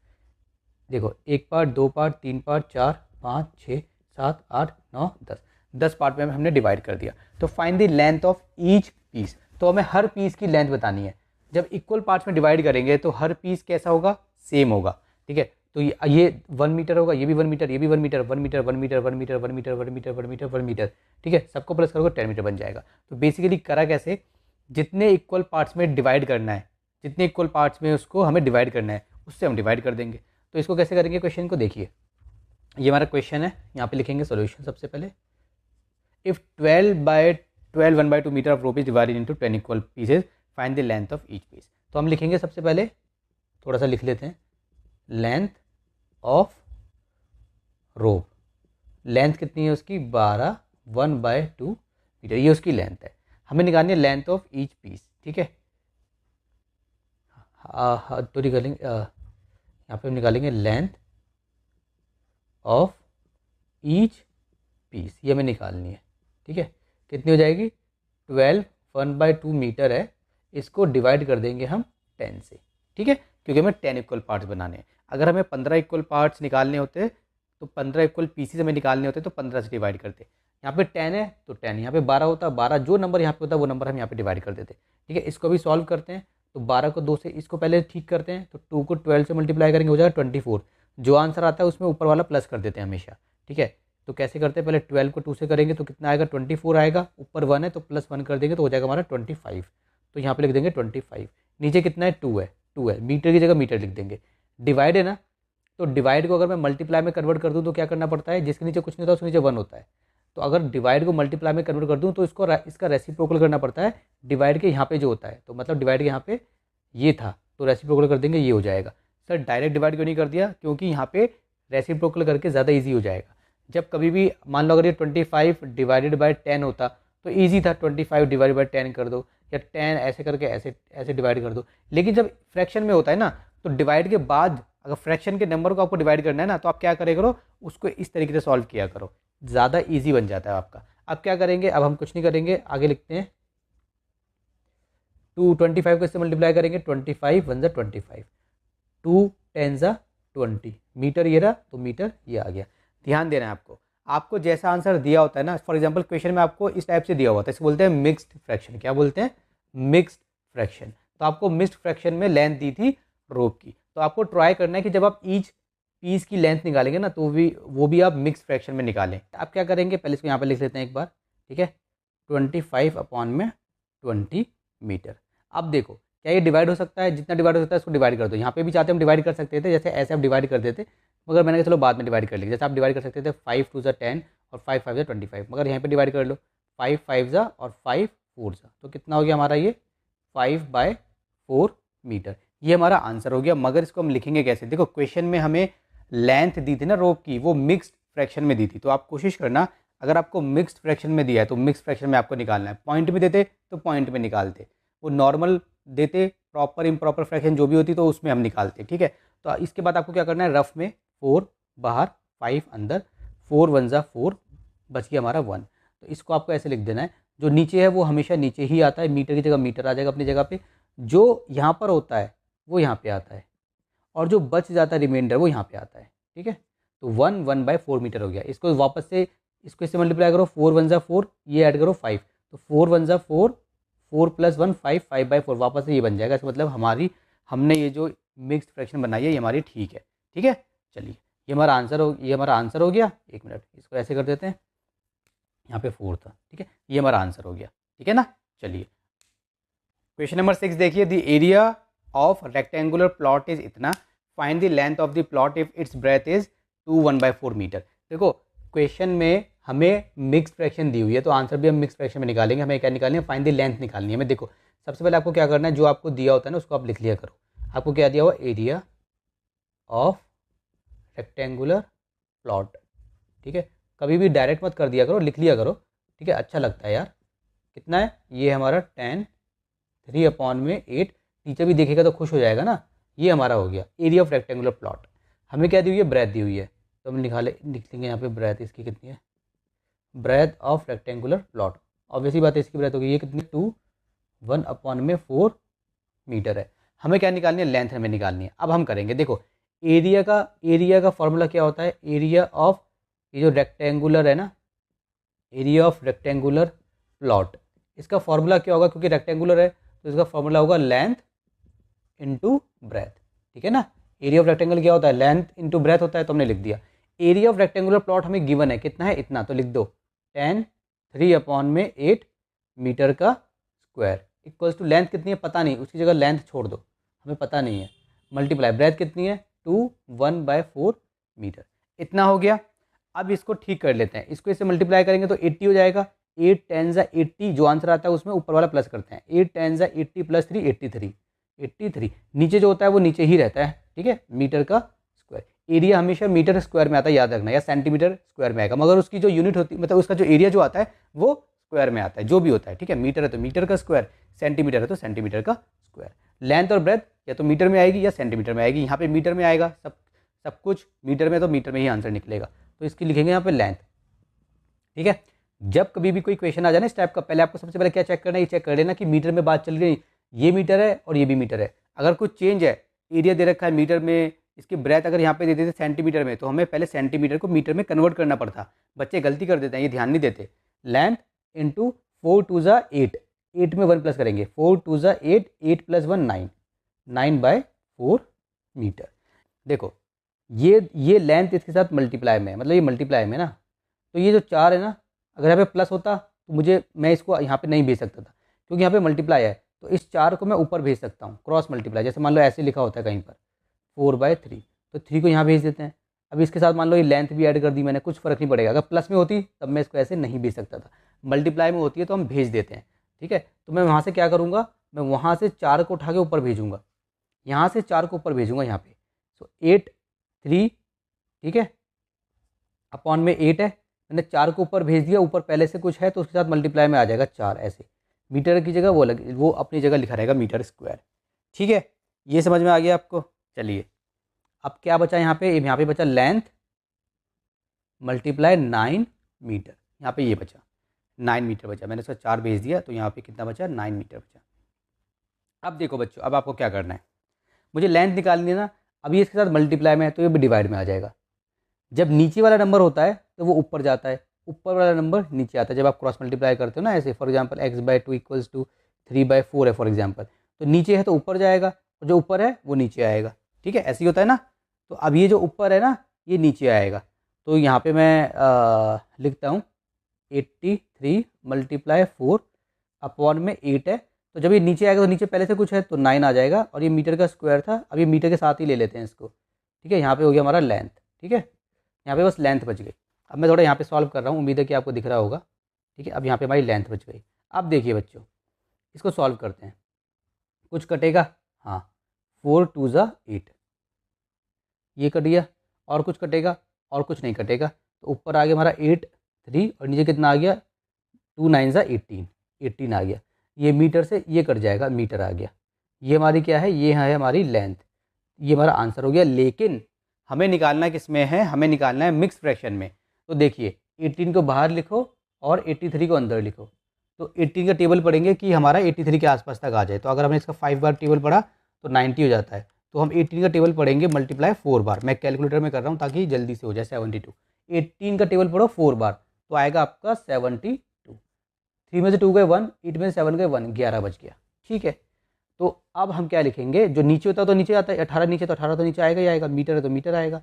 देखो 1 पार्ट 2 पार्ट 3 पार्ट 4 5 6 7 8 9 10 पार्ट में हमने डिवाइड कर दिया। तो find the length of each piece, तो हमें हर पीस की लेंथ बतानी है। जब इक्वल पार्ट्स में डिवाइड करेंगे तो हर पीस कैसा होगा, सेम होगा, ठीक है। तो ये 1 मीटर होगा, ये भी 1 मीटर, ये भी 1 metre 1 metre 1 metre 1 metre 1 metre 1 metre 1 metre 1 metre, ठीक है। सबको प्लस करोगे 10 मीटर बन जाएगा। तो बेसिकली करा कैसे, जितने इक्वल पार्ट्स में डिवाइड करना है, जितने इक्वल पार्ट्स में उसको हमें डिवाइड करना है, उससे हम डिवाइड कर देंगे। तो इसको कैसे करेंगे, क्वेश्चन को देखिए, ये हमारा क्वेश्चन है, यहाँ पे लिखेंगे सॉल्यूशन। सबसे पहले if 12 1/2 metre of rope is divided into 10 equal pieces, find the length of each piece. तो हम लिखेंगे सबसे पहले, थोड़ा सा लिख लेते हैं, लेंथ ऑफ रोप, लेंथ कितनी है उसकी 12 1/2 मीटर, ये उसकी लेंथ है। हमें निकालनी है लेंथ ऑफ ईच पीस, ठीक है। तो निकालेंगे, यहाँ पे हम निकालेंगे लेंथ ऑफ ईच पीस, ये हमें निकालनी है, ठीक है। कितनी हो जाएगी 12 1/2 मीटर है, इसको डिवाइड कर देंगे हम 10 से, ठीक है, क्योंकि हमें 10 इक्वल पार्ट्स बनाने हैं। अगर हमें 15 इक्वल पार्ट्स निकालने होते तो 15 इक्वल पीसेस हमें निकालने होते तो 15 से डिवाइड करते। यहाँ पे 10 है तो 10, यहाँ पे 12 होता, 12 जो नंबर यहाँ पे होता है वो नंबर हम यहाँ पे डिवाइड कर देते, ठीक है। इसको भी सॉल्व करते हैं। तो 12 को 2 से, इसको पहले ठीक करते हैं, तो 2 को 12 से मल्टीप्लाई करेंगे हो जाएगा 24। जो आंसर आता है उसमें ऊपर वाला प्लस कर देते हैं हमेशा, ठीक है। तो कैसे करते हैं, पहले 12 को 2 से करेंगे तो कितना आएगा 24 आएगा, ऊपर 1 है तो प्लस 1 कर देंगे तो हो जाएगा हमारा 25। तो यहाँ पे लिख देंगे 25। नीचे कितना है 2 है, मीटर की जगह मीटर लिख देंगे। डिवाइड है ना, तो डिवाइड को अगर मैं मल्टीप्लाई में कन्वर्ट कर दूँ तो क्या करना पड़ता है, जिसके नीचे कुछ नहीं होता उसके नीचे 1 होता है। तो अगर डिवाइड को मल्टीप्लाई में कन्वर्ट कर दूँ तो इसका रेसिप्रोकल करना पड़ता है डिवाइड के यहाँ पे जो होता है। तो मतलब डिवाइड के यहाँ पे ये था तो रेसिप्रोकल कर देंगे, ये हो जाएगा। सर डायरेक्ट डिवाइड क्यों नहीं कर दिया, क्योंकि यहाँ पे रेसिप्रोकल करके ज़्यादा ईजी हो जाएगा। जब कभी भी मान लो अगर ये 25 डिवाइडेड बाय 10 होता तो ईजी था, 25 डिवाइडेड बाय 10 कर दो, या 10 ऐसे करके ऐसे डिवाइड कर दो। लेकिन जब फ्रैक्शन में होता है ना, तो डिवाइड के बाद अगर फ्रैक्शन के नंबर को आपको डिवाइड करना है ना, तो आप क्या करे करो, उसको इस तरीके से सॉल्व किया करो, ज़्यादा ईजी बन जाता है आपका। अब क्या करेंगे, अब हम कुछ नहीं करेंगे, आगे लिखते हैं 25 को इससे मल्टीप्लाई करेंगे, 25 1 = 25, 2 10 = 20, मीटर ये रहा तो मीटर ये आ गया। ध्यान देना है आपको जैसा आंसर दिया होता है ना, फॉर एग्जांपल क्वेश्चन में आपको इस टाइप से दिया हुआ था, इसको बोलते हैं मिक्स्ड फ्रैक्शन। क्या बोलते हैं, मिक्स्ड फ्रैक्शन। तो आपको मिक्स्ड फ्रैक्शन में लेंथ दी थी रोप की, तो आपको ट्राई करना है कि जब आप ईच पीस की लेंथ निकालेंगे ना तो वो भी आप मिक्स फ्रैक्शन में निकालें। आप क्या करेंगे, पहले इसको यहाँ पर लिख लेते हैं एक बार, ठीक है, 25/20 मीटर। अब देखो क्या ये डिवाइड हो सकता है, जितना डिवाइड हो सकता है उसको डिवाइड कर दो। यहाँ पे भी चाहते हम डिवाइड कर सकते थे, जैसे ऐसे आप डिवाइड कर देते, मगर मैंने कहा चलो बाद में डिवाइड कर लिया। जैसे आप डिवाइड कर सकते थे 5 2 10 और 5 5 25, मगर यहाँ पे डिवाइड कर लो 5 5 और 5 4, तो कितना हो गया हमारा ये 5/4 मीटर। ये हमारा आंसर हो गया। मगर इसको हम लिखेंगे कैसे, देखो क्वेश्चन में हमें लेंथ दी थी ना रोप की, वो मिक्स्ड फ्रैक्शन में दी थी। तो आप कोशिश करना, अगर आपको मिक्स्ड फ्रैक्शन में दिया है तो मिक्स्ड फ्रैक्शन में आपको निकालना है। पॉइंट में देते तो पॉइंट में निकालते, वो नॉर्मल देते प्रॉपर इम्प्रॉपर फ्रैक्शन जो भी होती तो उसमें हम निकालते, ठीक है। तो इसके बाद आपको क्या करना है, रफ में 4 बाहर 5 अंदर, 4 1 4, बच गया हमारा 1। तो इसको आपको ऐसे लिख देना है, जो नीचे है वो हमेशा नीचे ही आता है, मीटर की जगह मीटर आ जाएगा अपनी जगह पे, जो यहाँ पर होता है वो यहाँ पे आता है, और जो बच जाता है रिमाइंडर वो यहाँ पे आता है, ठीक है। तो 1 1/4 मीटर हो गया। इसको वापस से इसको इससे मल्टीप्लाई करो, 4 1 4, ये ऐड करो 5, तो 4 1 4, 4 + 1 5, 5/4 वापस से ये बन जाएगा। इसका मतलब हमने ये जो मिक्स्ड फ्रैक्शन बनाई है ये हमारी ठीक है, ठीक है। चलिए ये हमारा आंसर हो गया। एक मिनट, इसको ऐसे कर देते हैं, यहाँ पे 4 था, ठीक है, ये हमारा आंसर हो गया, ठीक है ना। चलिए क्वेश्चन नंबर 6 देखिए, the area of rectangular plot is इतना, find the length of the plot if it's breadth is 2 1/4 metre. देखो क्वेश्चन में हमें मिक्स फ्रैक्शन दी हुई है, तो आंसर भी हम मिक्स फ्रैक्शन में निकालेंगे। हमें क्या निकालनी है, फाइंड द लेंथ निकालनी है हमें। देखो सबसे पहले आपको क्या करना है, जो आपको दिया होता है ना उसको आप लिख लिया करो। आपको क्या दिया हुआ, एरिया ऑफ रेक्टेंगुलर प्लॉट, ठीक है। कभी भी डायरेक्ट मत कर दिया करो, लिख लिया करो, ठीक है, अच्छा लगता है यार। कितना है ये हमारा 10 3/8, टीचर भी देखेगा तो खुश हो जाएगा ना। ये हमारा हो गया एरिया ऑफ रेक्टेंगुलर प्लॉट। हमें क्या दी हुई है, ब्रेथ दी हुई है, तो हम लिख लेंगे यहाँ पे ब्रेथ इसकी कितनी है, breadth of rectangular plot, obviously बात है इसकी ब्रेथ होगी, ये कितनी 2 1/4 मीटर है। हमें क्या निकालनी है, लेंथ हमें निकालनी है। अब हम करेंगे, देखो एरिया का फॉर्मूला क्या होता है, एरिया ऑफ ये जो रेक्टेंगुलर है ना, एरिया ऑफ रेक्टेंगुलर प्लॉट, इसका फॉर्मूला क्या होगा, क्योंकि रेक्टेंगुलर है तो इसका फॉर्मूला होगा लेंथ इंटू ब्रेथ, ठीक है ना। एरिया ऑफ रेक्टेंगल क्या होता है, लेंथ इंटू ब्रेथ होता है, तो हमने लिख दिया। एरिया ऑफ रेक्टेंगुलर प्लॉट हमें गिवन है, कितना है, इतना, तो लिख दो 10 3/8 मीटर का स्क्वायर इक्वल्स टू, लेंथ कितनी है पता नहीं, उसकी जगह लेंथ छोड़ दो, हमें पता नहीं है, मल्टीप्लाई ब्रेथ कितनी है 2 1/4 मीटर, इतना हो गया। अब इसको ठीक कर लेते हैं, इसको इससे मल्टीप्लाई करेंगे तो 80 हो जाएगा। 8 10 80, जो आंसर आता है उसमें ऊपर वाला प्लस करते हैं, 8 10 80 + 3 83, नीचे जो होता है वो नीचे ही रहता है, ठीक है, मीटर का स्क्वायर। एरिया हमेशा मीटर स्क्वायर में आता है, याद रखना, या सेंटीमीटर स्क्वायर में आएगा, मगर उसकी जो यूनिट होती है, मतलब उसका जो एरिया जो आता है वो स्क्वायर में आता है, जो भी होता है, ठीक है। मीटर है तो मीटर का स्क्वायर, सेंटीमीटर है तो सेंटीमीटर का स्क्वायर। लेंथ और ब्रेथ या तो मीटर में आएगी या सेंटीमीटर में आएगी, यहाँ पे मीटर में आएगा, सब कुछ मीटर में, तो मीटर में ही आंसर निकलेगा, तो इसकी लिखेंगे यहाँ पे लेंथ, ठीक है। जब कभी भी कोई क्वेश्चन आ जाए ना इस टाइप का, पहले आपको सबसे पहले क्या चेक करना है, ये चेक कर लेना कि मीटर में बात चल रही है, ये मीटर है और ये भी मीटर है। अगर कुछ चेंज है, एरिया दे रखा है मीटर में, इसकी ब्रेथ अगर यहाँ पे दे देते सेंटीमीटर में, तो हमें पहले सेंटीमीटर को मीटर में कन्वर्ट करना पड़ता। बच्चे गलती कर देते हैं, ये ध्यान नहीं देते। लेंथ इंटू 4 2 8, 8 में 1 प्लस करेंगे, 4 2 8, 8 + 1 9, 9/4 मीटर। देखो ये लेंथ इसके साथ मल्टीप्लाई में है, मतलब ये मल्टीप्लाई में ना, तो ये जो 4 है ना, अगर यहाँ पे प्लस होता तो मैं इसको यहाँ पे नहीं भेज सकता था, क्योंकि यहाँ पे मल्टीप्लाई है, तो इस 4 को मैं ऊपर भेज सकता हूँ, क्रॉस मल्टीप्लाई। जैसे मान लो ऐसे लिखा होता है कहीं पर 4/3, तो 3 को यहाँ भेज देते हैं। अब इसके साथ मान लो ये लेंथ भी ऐड कर दी मैंने, कुछ फ़र्क नहीं पड़ेगा। अगर प्लस में होती तब मैं इसको ऐसे नहीं भेज सकता था, मल्टीप्लाई में होती है तो हम भेज देते हैं, ठीक है। तो मैं वहाँ से क्या करूँगा, मैं वहाँ से 4 को उठा के ऊपर भेजूँगा, यहाँ से 4 को ऊपर भेजूँगा यहाँ पे, सो 8 3, ठीक है, अपॉन में 8 है, मैंने 4 को ऊपर भेज दिया, ऊपर पहले से कुछ है तो उसके साथ मल्टीप्लाई में आ जाएगा 4, ऐसे मीटर की जगह वो अपनी जगह लिखा रहेगा मीटर स्क्वायर, ठीक है। ये समझ में आ गया आपको। चलिए अब क्या बचा यहाँ पे बचा लेंथ मल्टीप्लाई 9 मीटर, यहाँ पे ये बचा 9 मीटर बचा, मैंने उसका 4 भेज दिया, तो यहाँ पे कितना बचा, 9 मीटर बचा। अब देखो बच्चों, अब आपको क्या करना है, मुझे लेंथ निकालनी है ना, अभी इसके साथ मल्टीप्लाई में है तो ये भी डिवाइड में आ जाएगा। जब नीचे वाला नंबर होता है तो वो ऊपर जाता है, ऊपर वाला नंबर नीचे आता है। जब आप क्रॉस मल्टीप्लाई करते हो ना, ऐसे फॉर एग्जांपल x/2 = 3/4 है फॉर एग्जांपल, तो नीचे है तो ऊपर जाएगा, और जो ऊपर है वो नीचे आएगा, ठीक है, ऐसे ही होता है ना। तो अब ये जो ऊपर है ना ये नीचे आएगा, तो यहाँ पे मैं लिखता हूँ 83 × 4 अपॉन में 8 है। तो जब ये नीचे आएगा तो नीचे पहले से कुछ है तो 9 आ जाएगा, और ये मीटर का स्क्वायर था, अब ये मीटर के साथ ही ले लेते हैं इसको। ठीक है, यहाँ पे हो गया हमारा लेंथ। ठीक है, यहाँ पे बस लेंथ बच गई। अब मैं थोड़ा यहाँ पे सॉल्व कर रहा हूँ, उम्मीद है कि आपको दिख रहा होगा। ठीक है, अब यहाँ पे हमारी लेंथ बच गई। अब देखिए बच्चों, इसको सॉल्व करते हैं। कुछ कटेगा, हाँ, 4 × 2 = 8, ये कट गया। और कुछ कटेगा, और कुछ नहीं कटेगा। तो ऊपर आ गया हमारा 8 3, और नीचे कितना आ गया 2 9 = 18, 18 आ गया। ये मीटर से ये कट जाएगा, मीटर आ गया। ये हमारी क्या है, ये है हमारी लेंथ। ये हमारा आंसर हो गया। लेकिन हमें निकालना किस में है, हमें निकालना है मिक्स फ्रैक्शन में। तो देखिए 18 को बाहर लिखो और 83 को अंदर लिखो। तो 18 का टेबल पढ़ेंगे कि हमारा 83 के आसपास तक आ जाए। तो अगर हमने इसका 5 बार टेबल पढ़ा तो 90 हो जाता है। तो हम 18 का टेबल पढ़ेंगे मल्टीप्लाई 4 बार। मैं कैलकुलेटर में कर रहा हूँ ताकि जल्दी से हो जाए। 72, 18 का टेबल पढ़ो 4 बार तो आएगा आपका 72। 3 में से 2 गए 1, 8 में से 7 गए 1, 11 बच गया। ठीक है, तो अब हम क्या लिखेंगे, जो नीचे होता है तो नीचे आता है, 18 नीचे तो 18 तो नीचे आएगा ही आएगा, मीटर है तो मीटर आएगा।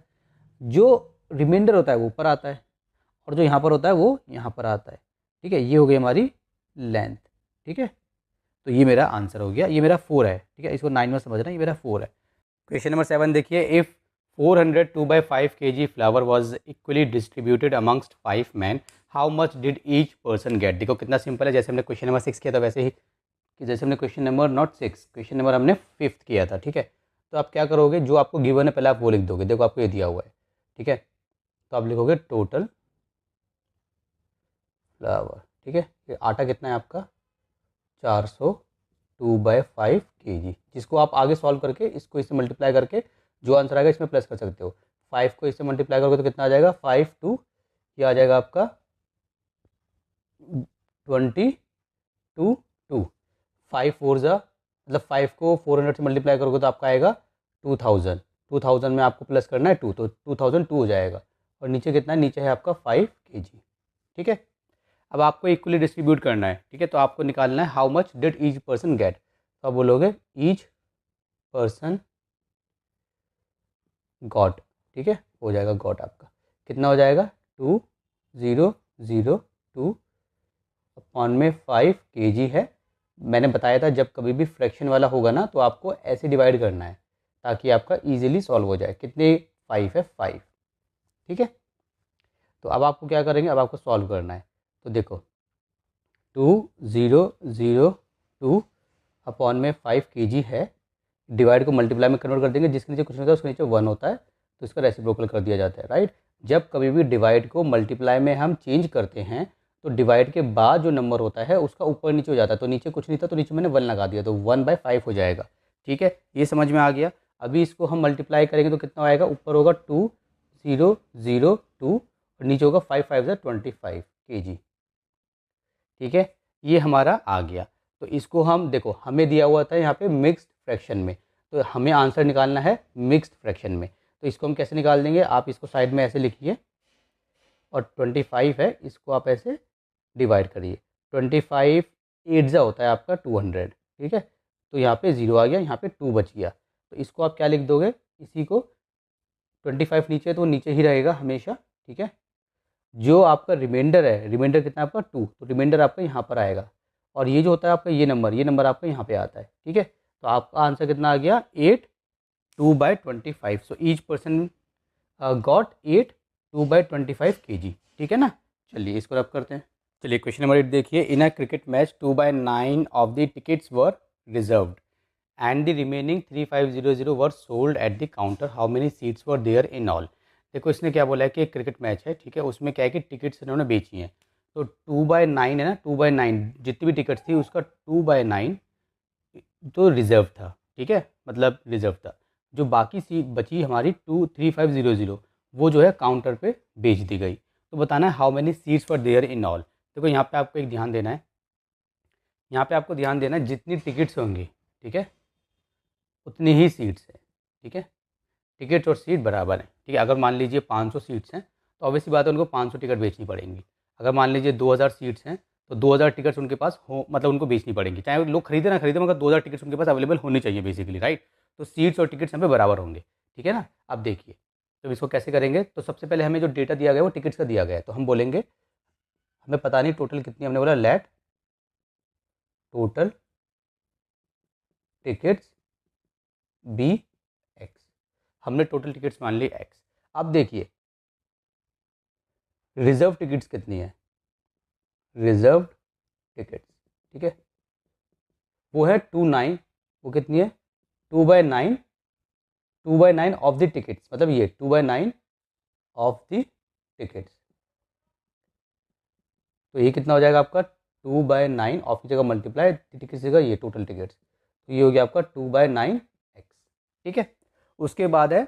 जो रिमाइंडर होता है वो ऊपर आता है, और जो यहाँ पर होता है वो यहाँ पर आता है। ठीक है, ये हो गई हमारी लेंथ। ठीक है, तो ये मेरा आंसर हो गया। ये मेरा 4 है। ठीक है, इसको 9 में समझना, ये मेरा 4 है। क्वेश्चन नंबर 7 देखिए, if 402/5 kg flower was equally distributed amongst 5 man, how much did each person get. देखो कितना सिंपल है, जैसे हमने क्वेश्चन नंबर 6 किया था वैसे ही, कि जैसे हमने question number not 6, question number हमने 5th किया था। ठीक है, तो आप क्या करोगे, जो आपको गिवन है पहले आप वो लिख दोगे। देखो आपको ये दिया हुआ है। ठीक है, तो आप लिखोगे टोटल फ्लावर। ठीक है, ये आटा कितना है आपका 402/5 kg, जिसको आप आगे सॉल्व करके इसको इससे मल्टीप्लाई करके जो आंसर आएगा इसमें प्लस कर सकते हो। 5 को इससे मल्टीप्लाई करोगे तो कितना आ जाएगा 5 2, ये आ जाएगा आपका 22 2। 5 4 मतलब 5 को 400 से मल्टीप्लाई करोगे तो आपका आएगा 2000। 2000 में आपको प्लस करना है 2, तो 2002 हो जाएगा। और नीचे कितना है, नीचे है आपका 5 kg। ठीक है, अब आपको इक्वली डिस्ट्रीब्यूट करना है। ठीक है, तो आपको निकालना है how much did each person get. तो आप बोलोगे ईच पर्सन गॉट। ठीक है, हो जाएगा गॉट आपका कितना हो जाएगा 2002 अपॉन में 5 kg है। मैंने बताया था जब कभी भी फ्रैक्शन वाला होगा ना तो आपको ऐसे डिवाइड करना है ताकि आपका इजीली सॉल्व हो जाए। कितने 5 है 5। ठीक है, तो अब आपको क्या करेंगे, अब आपको सॉल्व करना है। तो देखो 2002 अपॉन में 5 kg है, डिवाइड को मल्टीप्लाई में कन्वर्ट कर देंगे। जिसके नीचे कुछ नहीं होता उसके नीचे 1 होता है, तो इसका रेसिप्रोकल कर दिया जाता है। राइट, जब कभी भी डिवाइड को मल्टीप्लाई में हम चेंज करते हैं तो डिवाइड के बाद जो नंबर होता है उसका ऊपर नीचे हो जाता है। तो नीचे कुछ नहीं था तो नीचे मैंने 1 लगा दिया, तो 1/5 हो जाएगा। ठीक है, ये समझ में आ गया। अभी इसको हम मल्टीप्लाई करेंगे तो कितना आएगा, ऊपर होगा 2002 और नीचे होगा 5 5 = 25 kg। ठीक है, ये हमारा आ गया। तो इसको हम देखो, हमें दिया हुआ था यहाँ पे मिक्स्ड फ्रैक्शन में, तो हमें आंसर निकालना है मिक्स्ड फ्रैक्शन में। तो इसको हम कैसे निकाल देंगे, आप इसको साइड में ऐसे लिखिए और 25 है इसको आप ऐसे डिवाइड करिए। 25 8 होता है आपका 200। ठीक है, तो यहाँ पे 0 आ गया, यहाँ पे 2 बच गया। तो इसको आप क्या लिख दोगे, इसी को 25 नीचे तो नीचे ही रहेगा हमेशा। ठीक है, जो आपका रिमाइंडर है, रिमाइंडर कितना आपका 2, तो रिमाइंडर आपका यहाँ पर आएगा। और ये जो होता है आपका ये नंबर आपका यहाँ पे आता है। ठीक है, तो आपका आंसर कितना आ गया 8 2/25। So each person got 8 2/25 kg। ठीक है ना, चलिए इसको रब करते हैं। चलिए क्वेश्चन नंबर 8 देखिए, in a cricket match 2/9 of the tickets were reserved and the remaining 3500 were sold at the counter, how many seats were there in all. देखो इसने क्या बोला है कि एक क्रिकेट मैच है। ठीक है, उसमें क्या है कि टिकट्स इन्होंने बेची हैं। तो 2/9 है ना, 2/9 जितनी भी टिकट्स थी उसका 2/9 तो रिजर्व था। ठीक है, मतलब रिजर्व था। जो बाकी सीट बची हमारी 3500 वो जो है काउंटर पे बेच दी गई। तो बताना है how many seats for there in all. देखो यहाँ पे आपको एक ध्यान देना है, यहाँ पे आपको ध्यान देना है जितनी टिकट्स होंगी, ठीक है, उतनी ही सीट्स हैं। ठीक है, टिकट्स और सीट बराबर हैं। ठीक है, अगर मान लीजिए 500 सीट्स हैं तो ऑब्वियसली बात है उनको 500 टिकट बेचनी पड़ेंगी। अगर मान लीजिए 2000 सीट्स हैं तो 2000 टिकट्स उनके पास हो, मतलब उनको बेचनी पड़ेंगी, चाहे लोग खरीदे ना खरीदे, मगर 2000 टिकट्स उनके पास अवेलेबल होनी चाहिए बेसिकली। राइट, तो सीट्स और टिकट्स यहाँ पे बराबर होंगे, ठीक है ना। अब देखिए तो इसको कैसे करेंगे, तो सबसे पहले हमें जो डेटा दिया गया है वो टिकट्स का दिया गया है, तो हम बोलेंगे हमें पता नहीं टोटल कितनी, हमने बोला let total tickets be X, हमने टोटल टिकट्स मान ली एक्स। अब देखिए रिजर्व टिकट्स कितनी है, रिजर्व टिकट्स, ठीक है, वो है 2/9, वो कितनी है 2/9, 2/9 ऑफ द टिकट्स, मतलब ये 2/9 ऑफ द टिकट्स, तो ये कितना हो जाएगा आपका 2/9 ऑफ की जगह मल्टीप्लाई टिकट्स जगह ये टोटल टिकट्स, तो ये हो गया आपका 2/9 एक्स, ठीक है। उसके बाद है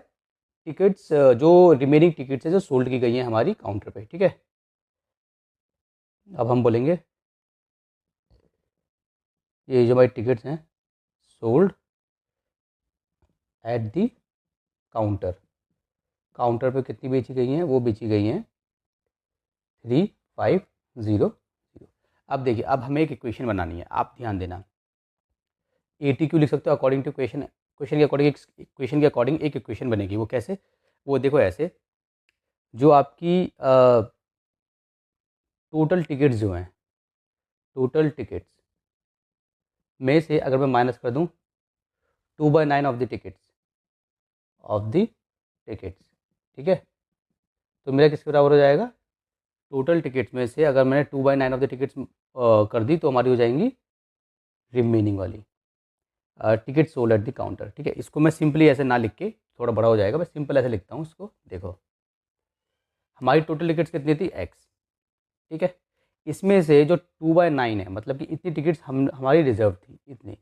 टिकट्स, जो रिमेनिंग टिकट्स है जो सोल्ड की गई हैं हमारी काउंटर पे, ठीक है। अब हम बोलेंगे ये जो हमारी टिकट्स हैं sold at the counter, counter पे कितनी बेची गई हैं, वो बेची गई हैं 3500। अब देखिए अब हमें एक इक्वेशन बनानी है, आप ध्यान देना, ATQ लिख सकते हो अकॉर्डिंग टू क्वेश्चन, क्वेश्चन के अकॉर्डिंग एक इक्वेशन बनेगी, वो कैसे, वो देखो ऐसे, जो आपकी टोटल टिकट्स जो हैं, टोटल टिकट्स में से अगर मैं माइनस कर दूं 2/9 ऑफ द टिकट्स, ठीक है, तो मेरा किसके बराबर हो जाएगा, टोटल टिकट्स में से अगर मैंने 2/9 ऑफ द टिकट्स कर दी तो हमारी हो जाएंगी रिमेनिंग वाली ticket sold at the counter, ठीक है। इसको मैं सिंपली ऐसे ना लिख के, थोड़ा बड़ा हो जाएगा, मैं सिंपल ऐसे लिखता हूँ इसको, देखो हमारी टोटल टिकट्स कितनी थी एक्स, ठीक है, इसमें से जो 2/9 है, मतलब कि इतनी टिकट्स हमारी रिजर्व थी इतनी,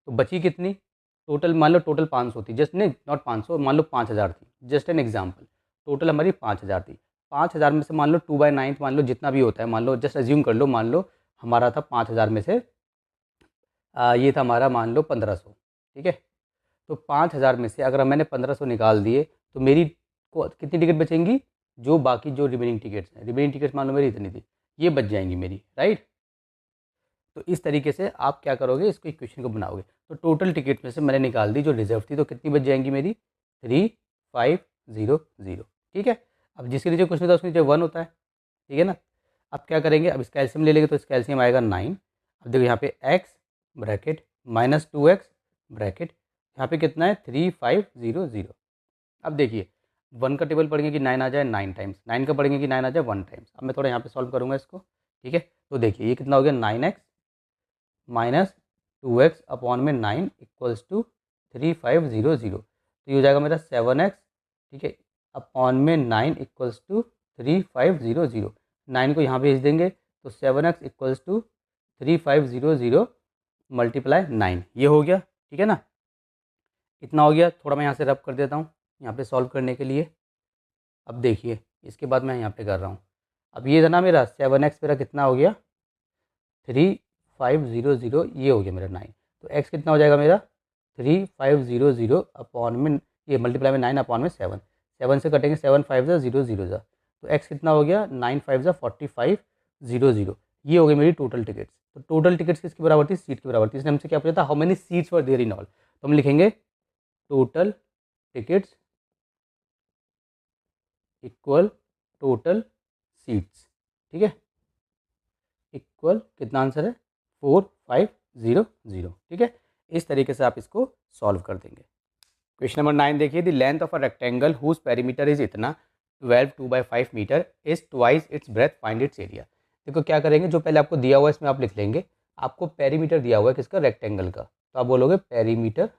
तो बची कितनी, टोटल मान लो टोटल 500 थी, जस्ट नहीं नॉट 500, मान लो 5000 थी, जस्ट एन एग्जाम्पल, टोटल हमारी 5000 थी, 5000 में से मान लो 2/9 मान लो जितना भी होता है, मान लो जस्ट अज्यूम कर लो, मान लो हमारा था 5000 में से ये था हमारा मान लो 1500, ठीक है, तो 5000 में से अगर मैंने 1500 निकाल दिए तो मेरी को कितनी टिकट बचेंगी, जो बाकी जो रिमेनिंग टिकट्स हैं, रिमेनिंग टिकट्स मान लो मेरी इतनी थी, ये बच जाएंगी मेरी, राइट। तो इस तरीके से आप क्या करोगे, इसको इक्वेशन को बनाओगे, तो टोटल टिकट में से मैंने निकाल दी जो रिजर्व थी, तो कितनी बच जाएंगी मेरी 3500, ठीक है। अब जिसके नीचे कुछ नहीं था उसके नीचे 1 होता है, ठीक है ना। अब क्या करेंगे, अब इसका एलसीएम ले लेंगे, तो इसका एलसीएम आएगा 9। अब देखो यहाँ पे x bracket minus 2x bracket, यहाँ पे कितना है 3500। अब देखिए 1 का टेबल पढ़ेंगे कि 9 आ जाए 9 टाइम्स, 9 का पढ़ेंगे कि 9 आ जाए 1 टाइम्स। अब मैं थोड़ा यहाँ पे सॉल्व करूँगा इसको, ठीक है। तो देखिए ये कितना हो गया 9x माइनस 2x अपॉन में 9 इक्वल्स टू 3500, तो ये हो जाएगा मेरा 7x, ठीक है, अपॉन में 9 इक्वल्स टू 3500, 9 को यहाँ भेज देंगे तो 7x इक्वल्स टू 3500 मल्टीप्लाई 9, ये हो गया, ठीक है ना, इतना हो गया। थोड़ा मैं यहाँ से रब कर देता हूँ यहाँ पे सॉल्व करने के लिए। अब देखिए इसके बाद मैं यहाँ पे कर रहा हूँ, अब ये था ना मेरा 7x मेरा कितना हो गया 3500, ये हो गया मेरा 9, तो x कितना हो जाएगा मेरा 3500 अपॉन में ये मल्टीप्लाई में 9 अपॉन में 7, 7 से कटेंगे 7 5 0 0, तो x कितना हो गया 9 5 4500, ये हो गई मेरी टोटल टिकट्स। तो टोटल टिकट्स किसकी बराबर थी, सीट की बराबर थी। इसने हमसे क्या पूछा था, how many seats were there in all, तो हम लिखेंगे total tickets equal total seats, ठीक है, इक्वल कितना आंसर है 4500, ठीक है। इस तरीके से आप इसको सॉल्व कर देंगे। क्वेश्चन नंबर 9 देखिए, the length of a rectangle whose perimeter is इतना 12 2/5 metre is twice its breadth, find its area. देखो क्या करेंगे, जो पहले आपको दिया हुआ है इसमें आप लिख लेंगे, आपको पेरीमीटर दिया हुआ है किसका, रेक्टेंगल का, तो आप बोलोगे पेरीमीटर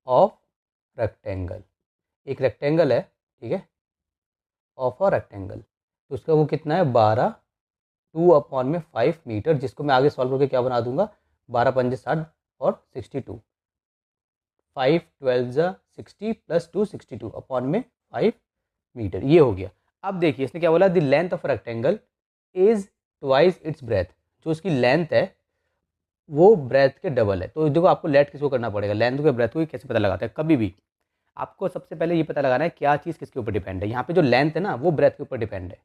ऑफ रेक्टेंगल, एक रेक्टेंगल है, ठीक है, ऑफ अ रेक्टेंगल, तो उसका वो कितना है 12, 2 अपॉन में 5 मीटर, जिसको मैं आगे सॉल्व करके क्या बना दूंगा 12 पंजे 60 और 62, 5 12 60 प्लस 2 62 अपॉन में 5 मीटर, ये हो गया। अब देखिए इसने क्या बोला, the length of rectangle is twice its breath, जो इसकी लेंथ है वो ब्रेथ के डबल है। तो देखो आपको लेट किसको करना पड़ेगा, लेंथ को ब्रेथ को कैसे पता लगाता है, कभी भी आपको सबसे पहले ये पता लगाना है क्या चीज़ किसके ऊपर डिपेंड है। यहाँ पे जो लेंथ है ना वो ब्रेथ के ऊपर डिपेंड है,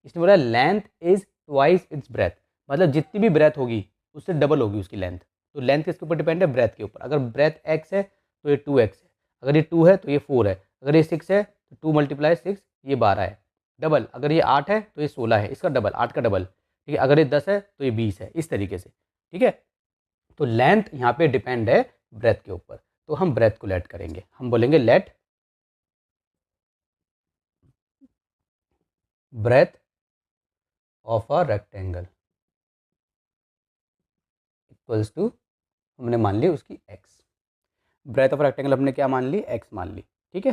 इसने बोला length is twice its breath, मतलब जितनी भी ब्रेथ होगी उससे डबल होगी उसकी लेंथ, तो लेंथ किसके ऊपर डिपेंड है, ब्रेथ के ऊपर। अगर ब्रेथ x है तो ये 2x है, अगर ये 2 है तो ये 4 है, अगर ये 6 है तो 2 × 6 ये 12 है डबल, अगर ये 8 है तो ये 16 है, इसका डबल, 8 का डबल, ठीक है, अगर ये 10 है तो ये 20 है, इस तरीके से, ठीक है। तो लेंथ यहाँ पे डिपेंड है ब्रेथ के ऊपर, तो हम ब्रेथ को लेट करेंगे, हम बोलेंगे let breadth of a rectangle equals to, हमने मान ली उसकी x, ब्रेथ ऑफ रेक्टेंगल हमने क्या मान ली, x मान ली, ठीक है।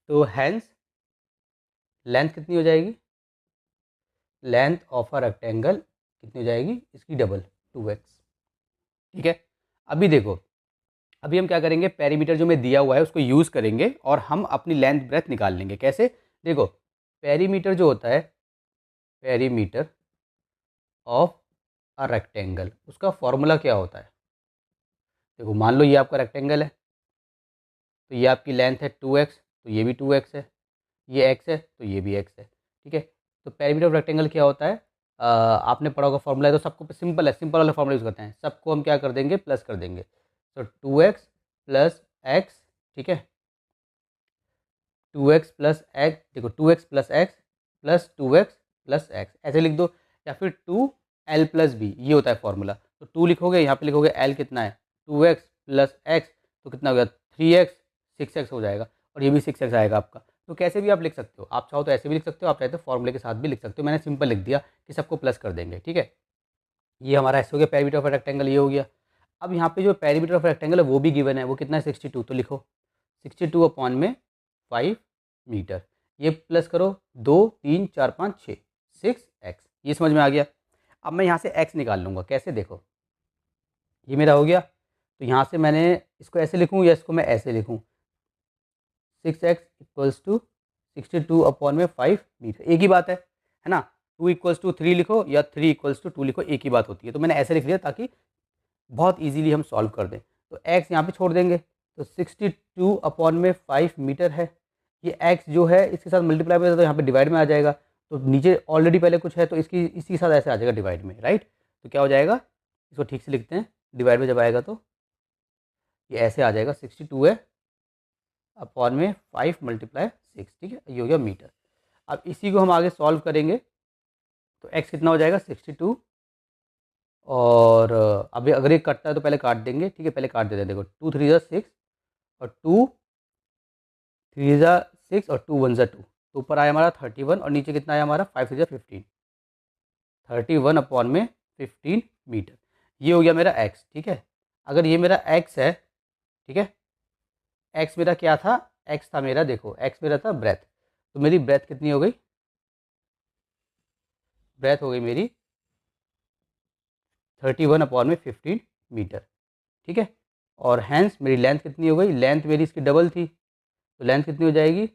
तो हैंस लेंथ कितनी हो जाएगी, लेंथ ऑफ अ रेक्टेंगल कितनी हो जाएगी, इसकी डबल 2x, ठीक है। अभी देखो, अभी हम क्या करेंगे, पेरीमीटर जो मैं दिया हुआ है उसको यूज़ करेंगे और हम अपनी लेंथ ब्रेथ निकाल लेंगे। कैसे, देखो पेरीमीटर जो होता है, पेरीमीटर ऑफ अ रेक्टेंगल, उसका फॉर्मूला क्या होता है। देखो मान लो ये आपका रेक्टेंगल है, तो ये आपकी लेंथ है 2x, तो ये भी 2x है, ये x है तो ये भी x है, ठीक है। तो पेरीमीटर ऑफ रेक्टेंगल क्या होता है, आपने पढ़ा होगा फॉर्मूला है, तो सबको सिंपल है, सिंपल वाला फॉर्मूला यूज़ करते हैं, सबको हम क्या कर देंगे, प्लस कर देंगे। तो 2x प्लस x, ठीक है, 2x प्लस एक्स, देखो 2x plus x plus 2x plus x, ऐसे लिख दो, या फिर 2l प्लस बी, ये होता है फॉर्मूला। तो 2 लिखोगे, यहाँ पे लिखोगे l कितना है 2x प्लस एक्स, तो कितना हो गया 3x, 6x हो जाएगा, और ये भी 6x आएगा आपका। तो कैसे भी आप लिख सकते हो, आप चाहो तो ऐसे भी लिख सकते हो, आप चाहे तो फॉर्मूले के साथ भी लिख सकते हो, मैंने सिंपल लिख दिया कि सबको प्लस कर देंगे, ठीक है। ये हमारा ऐसे हो गया पेरीमीटर ऑफ रेक्टेंगल, ये हो गया। अब यहाँ पे जो पेरीमीटर ऑफ रेक्टेंगल है वो भी गिवन है, वो कितना है 62, तो लिखो 62 अपॉन में 5 मीटर, ये प्लस करो 2 3 4 5 6 6x, ये समझ में आ गया। अब मैं यहाँ से x निकाल लूँगा, कैसे, देखो ये मेरा हो गया, तो यहाँ से मैंने इसको ऐसे लिखूँ या इसको मैं ऐसे लिखूँ, 6x इक्वल्स टू 62 अपॉन में 5 मीटर, एक ही बात है ना। 2 इक्वल्स टू 3 लिखो या 3 इक्वल्स टू 2 लिखो, एक ही बात होती है। तो मैंने ऐसे लिख लिया ताकि बहुत इजीली हम सॉल्व कर दें। तो x यहाँ पे छोड़ देंगे, तो 62 अपॉन में 5 मीटर है, ये x जो है इसके साथ मल्टीप्लाई में तो यहाँ पे डिवाइड में आ जाएगा, तो नीचे ऑलरेडी पहले कुछ है तो इसी के साथ ऐसे आ जाएगा डिवाइड में, राइट। तो क्या हो जाएगा, इसको ठीक से लिखते हैं, डिवाइड में जब आएगा तो ये ऐसे आ जाएगा, 62 है अपॉन में 5 × 6, ठीक है, ये हो गया मीटर। अब इसी को हम आगे सॉल्व करेंगे, तो x कितना हो जाएगा 62, और अभी अगर ये कटता है तो पहले काट देंगे, ठीक है, पहले काट देते हैं। देखो 2 3 ज़ा 6 और 2 3 ज़ा 6 और 2 1 ज़ा 2, तो ऊपर आया हमारा 31 और नीचे कितना आया हमारा 5 3 ज़ा 15, 31 अपॉन में 15 मीटर, ये हो गया मेरा x, ठीक है। अगर ये मेरा x है, ठीक है, x मेरा क्या था, x था मेरा, देखो x मेरा था ब्रेथ, तो मेरी ब्रेथ कितनी हो गई, ब्रेथ हो गई मेरी 31 अपॉन में 15 मीटर, ठीक है। और हैंस मेरी लेंथ कितनी हो गई, लेंथ मेरी इसकी डबल थी, तो लेंथ कितनी हो जाएगी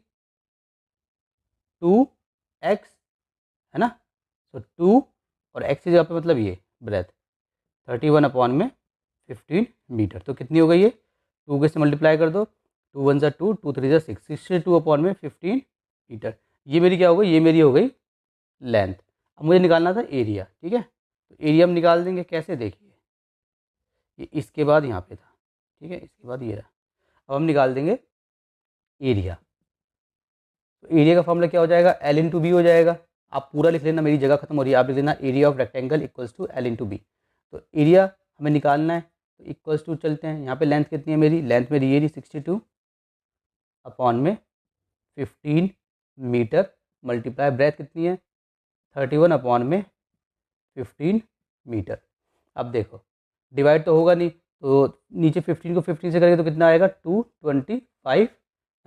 2x, है ना। तो 2 और x की जगह पे मतलब ये ब्रेथ 31 अपॉन में 15 मीटर, तो कितनी हो गई ये, 2 के से मल्टीप्लाई कर दो, 2 1 ज़ा 2 2 3 ज़ा 6, 62 अपॉन में 15 मीटर, ये मेरी क्या हो गई, ये मेरी हो गई लेंथ। अब मुझे निकालना था एरिया, ठीक है, तो एरिया हम निकाल देंगे, कैसे, देखिए ये इसके बाद यहाँ पे था, ठीक है, इसके बाद ये रहा, अब हम निकाल देंगे एरिया। तो एरिया का फॉर्मूला क्या हो जाएगा, L इंटू बी हो जाएगा। आप पूरा लिख लेना, मेरी जगह खत्म हो रही है, आप लिख लेना area of rectangle equals to L into B. तो एरिया हमें निकालना है, तो इक्वल्स टू चलते हैं, यहाँ पे लेंथ कितनी है मेरी, लेंथ मेरी ये रही 62 अपॉन में 15 मीटर, मल्टीप्लाई ब्रेथ कितनी है 31 अपॉन में 15 मीटर। अब देखो डिवाइड तो होगा नहीं, तो नीचे 15 को 15 से करेंगे तो कितना आएगा 225,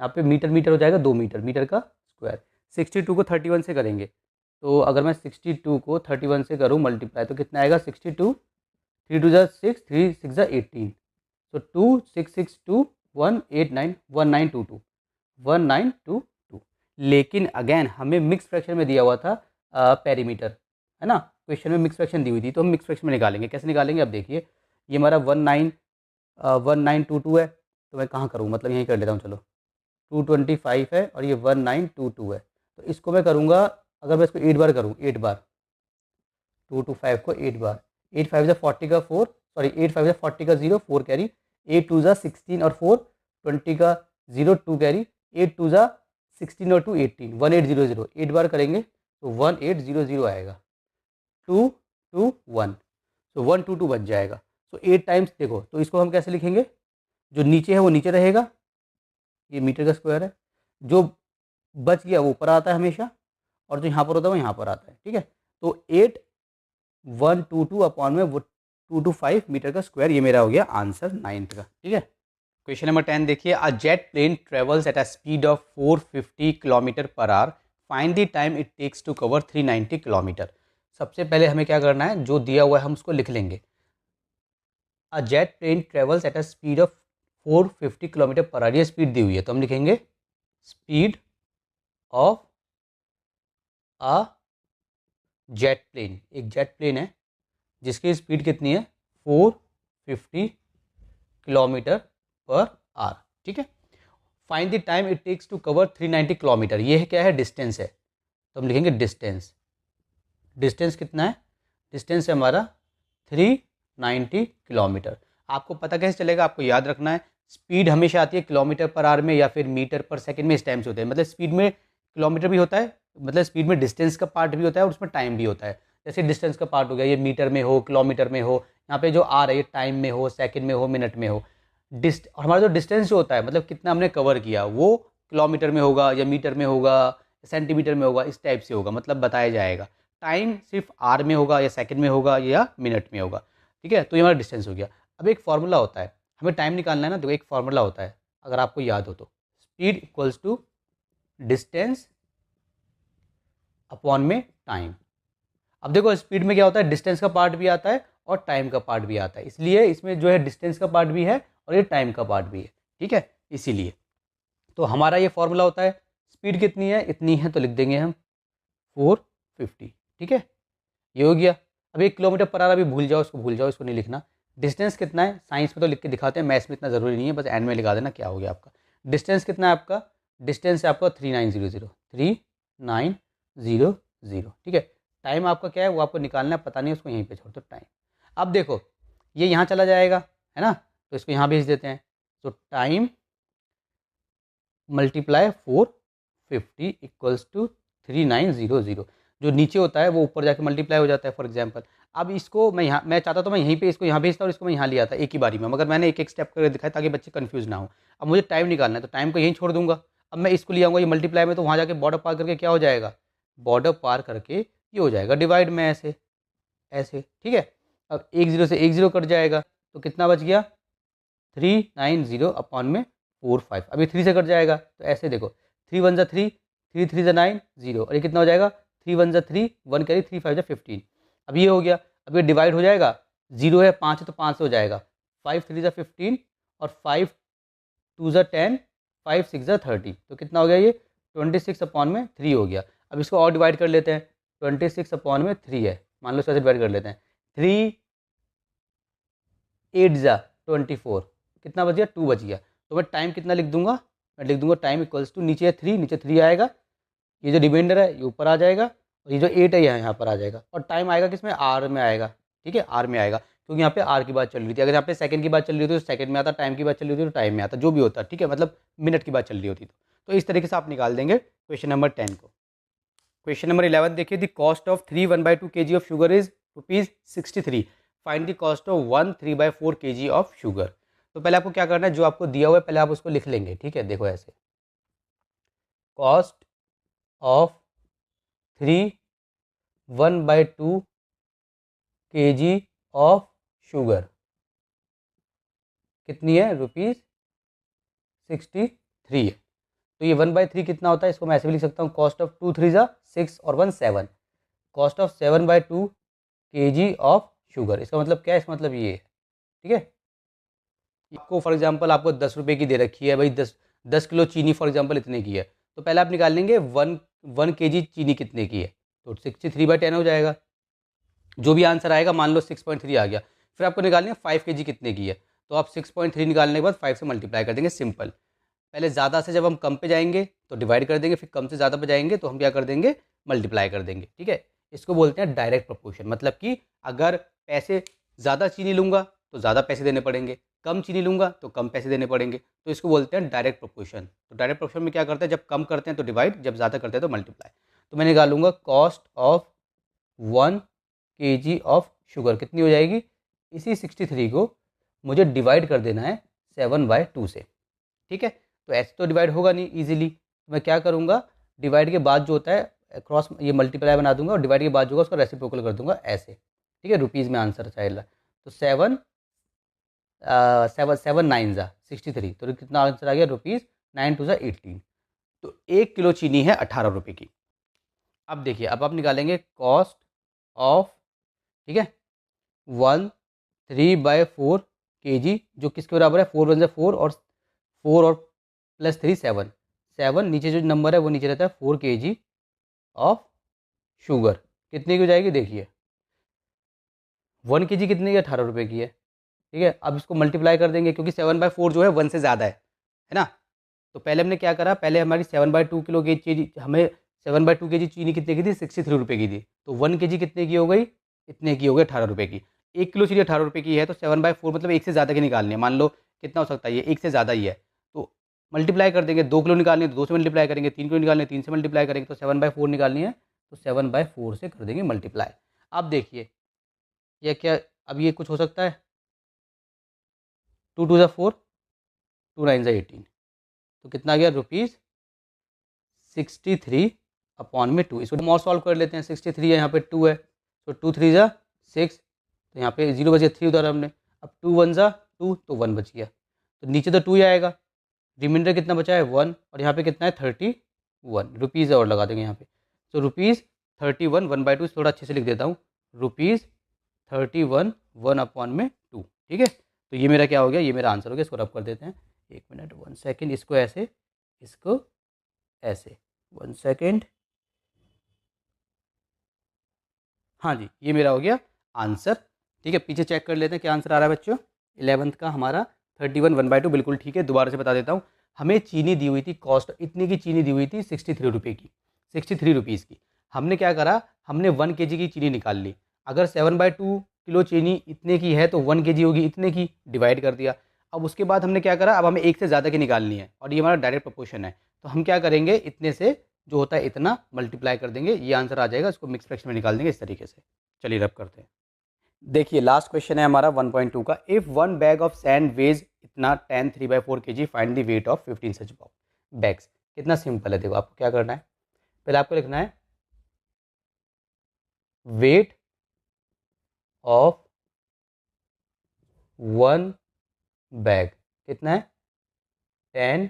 यहाँ पे मीटर मीटर हो जाएगा 2 मीटर, मीटर का स्क्वायर। 62 को 31 से करेंगे, तो अगर मैं 62 को 31 से करूँ मल्टीप्लाई, तो कितना आएगा 62, 3 2 ज़ा 6 3 6 ज़ा 18, तो 2 6 6 2 1 8 9 1922 1922। लेकिन अगेन हमें मिक्स फ्रैक्शन में दिया हुआ था पेरीमीटर, है ना, क्वेश्चन में मिक्स फ्रैक्शन दी हुई थी, तो हम मिक्स फ्रैक्शन में निकालेंगे, कैसे निकालेंगे, अब देखिए ये हमारा 1922 है, तो मैं कहाँ करूँ, मतलब यहीं कर लेता हूँ, चलो 225 है और ये 1922 है, तो इसको मैं करूँगा, अगर मैं इसको 8 बार करूँ, 8 बार 225 को 8 बार, 8 5 ज़ा 40 का 4, सॉरी 8 5 40 का 0 4 कैरी, 8 2 16 और 4 20 का 0 2 कैरी, 8 2 16 और 2 18 1800 8 बार करेंगे तो 1800 आएगा 2 2 1, तो 1 2 2 बच जाएगा। तो 8 टाइम्स देखो, तो इसको हम कैसे लिखेंगे, जो नीचे है वो नीचे रहेगा, ये मीटर का स्क्वायर है, जो बच गया वो ऊपर आता है हमेशा, और जो यहाँ पर होता है वो यहाँ पर आता है, ठीक है। तो 8122 अपॉन में वो 225 मीटर का स्क्वायर, ये मेरा हो गया आंसर 9th का, ठीक है। क्वेश्चन नंबर 10 देखिए, a jet plane travels at a speed of 450 kilometre per hour, find the time it takes to cover 390 kilometre. सबसे पहले हमें क्या करना है, जो दिया हुआ है हम उसको लिख लेंगे। A jet plane travels at a speed of 450 kilometre per hour, ये स्पीड दी हुई है, तो हम लिखेंगे speed of a jet plane. एक जेट प्लेन है जिसकी स्पीड कितनी है 450 किलोमीटर पर आवर, ठीक है। Find the time it takes to cover 390 kilometre, ये क्या है, डिस्टेंस है, तो हम लिखेंगे डिस्टेंस। डिस्टेंस कितना है, डिस्टेंस है हमारा 390 किलोमीटर। आपको पता कैसे चलेगा, आपको याद रखना है, स्पीड हमेशा आती है किलोमीटर पर आवर में या फिर मीटर पर सेकंड में, इस टाइम से होते हैं। मतलब स्पीड में किलोमीटर भी होता है, मतलब स्पीड में डिस्टेंस का पार्ट भी होता है और उसमें टाइम भी होता है। जैसे डिस्टेंस का पार्ट हो गया, ये मीटर में हो, किलोमीटर में हो, यहाँ पे जो आर है ये टाइम में हो, सेकंड में हो, मिनट में हो। और हमारा जो डिस्टेंस जो होता है, मतलब कितना हमने कवर किया, वो किलोमीटर में होगा या मीटर में होगा, सेंटीमीटर में होगा, इस टाइप से होगा, मतलब बताया जाएगा। टाइम सिर्फ आर में होगा या सेकंड में होगा या मिनट में होगा, ठीक है। तो ये हमारा डिस्टेंस हो गया। अब एक फार्मूला होता है, हमें टाइम निकालना है ना, तो एक फार्मूला होता है, अगर आपको याद हो तो, speed equals to distance upon में टाइम। अब देखो स्पीड में क्या होता है, डिस्टेंस का पार्ट भी आता है और टाइम का पार्ट भी आता है, इसलिए इसमें जो है डिस्टेंस का पार्ट भी है और ये टाइम का पार्ट भी है, ठीक है। इसीलिए तो हमारा ये फॉर्मूला होता है, स्पीड कितनी है, इतनी है, तो लिख देंगे हम 450, ठीक है। ये हो गया। अब 1 किलोमीटर पर आवर अभी भूल जाओ, इसको भूल जाओ, इसको नहीं लिखना। डिस्टेंस कितना है, साइंस में तो लिख के दिखाते हैं, मैथ्स में इतना ज़रूरी नहीं है, बस एंड में लिखा देना क्या हो गया आपका। डिस्टेंस कितना है आपका, डिस्टेंस है आपका 3900, 3900, ठीक है। टाइम आपका क्या है वो आपको निकालना है, पता नहीं उसको यहीं पे छोड़ दो टाइम। अब देखो ये यहाँ चला जाएगा, है ना, तो इसको यहाँ भेज देते हैं, तो टाइम मल्टीप्लाई 450 इक्वल्स टू 3900। जो नीचे होता है वो ऊपर जाके मल्टीप्लाई हो जाता है, फॉर एग्जांपल। अब इसको मैं चाहता तो मैं यहीं पे इसको यहाँ भेजता और इसको मैं यहाँ ले आता एक ही बारी में, मगर मैंने एक एक स्टेप करके दिखाया ताकि बच्चे कंफ्यूज ना हो। अब मुझे टाइम निकालना है, तो टाइम को यहीं छोड़ दूंगा। अब मैं इसको ले आऊँगा ये मल्टीप्लाई में, तो वहाँ जाके बॉर्डर पार करके क्या हो जाएगा, बॉर्डर पार करके ये हो जाएगा डिवाइड में, ऐसे ऐसे, ठीक है। अब 1 0 से 1 0 कट जाएगा, तो कितना बच गया 390 अपॉन में 45। अभी 3 से कट जाएगा, तो ऐसे देखो 3 1 3, 3 3 9 0, और ये कितना हो जाएगा 3 1 3, 1 कैरी 3 5 15। अब ये हो गया। अब ये डिवाइड हो जाएगा, 0 है 5 है तो 5 से हो जाएगा, 5 3 15 और 5 2 10, 5 6 30, तो कितना हो गया ये 26 अपॉन में 3 हो गया। अब इसको और डिवाइड कर लेते हैं, 26 अपॉन में 3 है, मान लो इससे डिवाइड कर लेते हैं, 3 8 24, कितना बच गया 2 बच गया। तो मैं टाइम कितना लिख दूंगा, मैं लिख दूंगा टाइम इक्वल्स टू, नीचे है 3, नीचे 3 आएगा, ये जो रिमाइंडर है ये ऊपर आ जाएगा, और ये जो 8 है यहाँ पर आ जाएगा, और टाइम आएगा किसमें, आर में आएगा, ठीक है, आर में आएगा, क्योंकि यहाँ पे आर की बात चल रही थी। अगर यहाँ पे सेकंड की बात चल रही होती तो सेकंड में आता, टाइम की बात चल रही होती तो टाइम में आता, जो भी होता, ठीक है, मतलब मिनट की बात चल रही होती तो इस तरीके से आप निकाल देंगे क्वेश्चन नंबर 10 को। क्वेश्चन नंबर 11 देखिए, the cost of 3 1/2 kg of sugar is ₹63, find the cost of 1 3/4 kg of sugar. तो पहले आपको क्या करना है, जो आपको दिया हुआ है पहले आप उसको लिख लेंगे, ठीक है। देखो ऐसे, cost of 3 1/2 kg of sugar कितनी है, ₹63 है। तो ये 1/3 कितना होता है, इसको मैं ऐसे भी लिख सकता हूँ, कॉस्ट ऑफ 2 3 6 और 1 7, cost of 7/2 kg of sugar. इसका मतलब क्या है, इसका मतलब ये है, ठीक है। आपको फॉर एग्जांपल आपको 10 रुपये की दे रखी है भाई, 10 किलो चीनी फॉर एग्जांपल इतने की है, तो पहले आप निकाल लेंगे 1 kg चीनी कितने की है, तो 63/10 हो जाएगा। जो भी आंसर आएगा, मान लो 6.3 आ गया, फिर आपको निकालनी है 5 kg कितने की है, तो आप 6.3 निकालने के बाद 5 से मल्टीप्लाई कर देंगे, सिंपल। पहले ज़्यादा से जब हम कम पे जाएंगे तो डिवाइड कर देंगे, फिर कम से ज़्यादा पे जाएंगे तो हम क्या कर देंगे, मल्टीप्लाई कर देंगे, ठीक है। इसको बोलते हैं डायरेक्ट प्रोपोर्शन, मतलब कि अगर पैसे ज़्यादा चीनी लूँगा तो ज़्यादा पैसे देने पड़ेंगे, कम चीनी लूँगा तो कम पैसे देने पड़ेंगे। तो इसको बोलते हैं डायरेक्ट प्रोपोर्शन। तो डायरेक्ट प्रोपोर्शन में क्या करते हैं, जब कम करते हैं तो डिवाइड, जब ज़्यादा करते हैं तो मल्टीप्लाई। तो मैं निकालूंगा cost of 1 kg of sugar कितनी हो जाएगी, इसी 63 को मुझे डिवाइड कर देना है 7/2 से। ठीक है, तो ऐसे तो डिवाइड होगा नहीं ईजिली, तो मैं क्या करूँगा, डिवाइड के बाद जो होता है क्रॉस ये मल्टीप्लाई बना दूंगा और डिवाइड के बाद जो होगा उसका रेसिप्रोकल कर दूंगा ऐसे। ठीक है, रुपीज़ में आंसर चाहिए। तो 7 9 ज़ा 63, तो कितना आंसर आ गया, रुपीज़ 9 2 ज़ा 18। तो 1 किलो चीनी है 18 रुपये की। अब देखिए, अब आप निकालेंगे कॉस्ट ऑफ, ठीक है, 1/3/4 kg, जो किसके बराबर है, 4 1 4 और 4 और प्लस 3 7 7, नीचे जो नंबर है वो नीचे रहता है 4 kg ऑफ शुगर कितने की हो जाएगी, देखिए 1 kg कितने की, 18 रुपये की है। ठीक है, अब इसको मल्टीप्लाई कर देंगे क्योंकि 7/4 जो है 1 से ज़्यादा है ना। तो पहले हमने क्या करा, पहले हमारी 7/2 किलो के चीनी, हमें 7/2 kg चीनी कितने की थी, 63 रुपये की थी। तो 1 kg कितने की हो गई, इतने की हो गई 18 रुपये की। 1 किलो चीनी 18 रुपये की है, तो 7/4 मतलब एक से ज़्यादा की निकालनी है। मान लो कितना हो सकता है, ये एक से ज़्यादा ही है, तो मल्टीप्लाई कर देंगे। 2 किलो निकालनी है तो 2 से मल्टीप्लाई करेंगे, 3 किलो निकालनी है 3 से मल्टीप्लाई करेंगे, तो 7/4 निकालनी है तो 7/4 से कर देंगे मल्टीप्लाई। अब देखिए ये क्या, अब ये कुछ हो सकता है, 2 2 ज़ा 4, 2 9 ज़ा 18, तो कितना आ गया, रुपीज़ 63/2। इसको हम और सॉल्व कर लेते हैं। 63 है, यहाँ पे 2 है, तो 2 3 ज़ा 6, तो यहाँ पे 0 बचे 3 उधर हमने। अब 2 1 ज़ा 2, तो 1 बच गया, तो नीचे तो 2 ही आएगा, रिमाइंडर कितना बचा है 1, और यहाँ पे कितना है 31 रुपीज़ और लगा देंगे यहाँ पे। तो रुपीज़ 31 1/2, थोड़ा अच्छे से लिख देता हूँ, रुपीज़ 31 1/2। ठीक है, तो ये मेरा क्या हो गया, ये मेरा आंसर हो गया। इसको रब कर देते हैं, 1 मिनट 1 सेकेंड, इसको ऐसे, इसको ऐसे, 1 सेकेंड। हाँ जी, ये मेरा हो गया आंसर। ठीक है, पीछे चेक कर लेते हैं क्या आंसर आ रहा है बच्चों। 11th का हमारा 31 1/2 बिल्कुल ठीक है। दोबारा से बता देता हूँ, हमें चीनी दी हुई थी, कॉस्ट इतने की चीनी दी हुई थी 63 रुपये की, 63 रुपीज़ की। हमने क्या करा, हमने 1 kg की चीनी निकाल ली। अगर 7/2 किलो चीनी इतने की है तो 1 kg होगी इतने की, डिवाइड कर दिया। अब उसके बाद हमने क्या करा, अब हमें एक से ज़्यादा की निकालनी है और ये हमारा डायरेक्ट प्रोपोर्शन है, तो हम क्या करेंगे, इतने से जो होता है इतना मल्टीप्लाई कर देंगे, ये आंसर आ जाएगा। इसको मिक्स फ्रैक्शन में निकाल देंगे इस तरीके से। चलिए रब करते हैं। देखिए लास्ट क्वेश्चन है हमारा 1.2 का। If 1 bag of sand weighs इतना 10 3/4 kg, find the weight of 15 such bags. कितना सिंपल है, देखो आपको क्या करना है, पहले आपको लिखना है वेट ऑफ 1 बैग कितना है, 10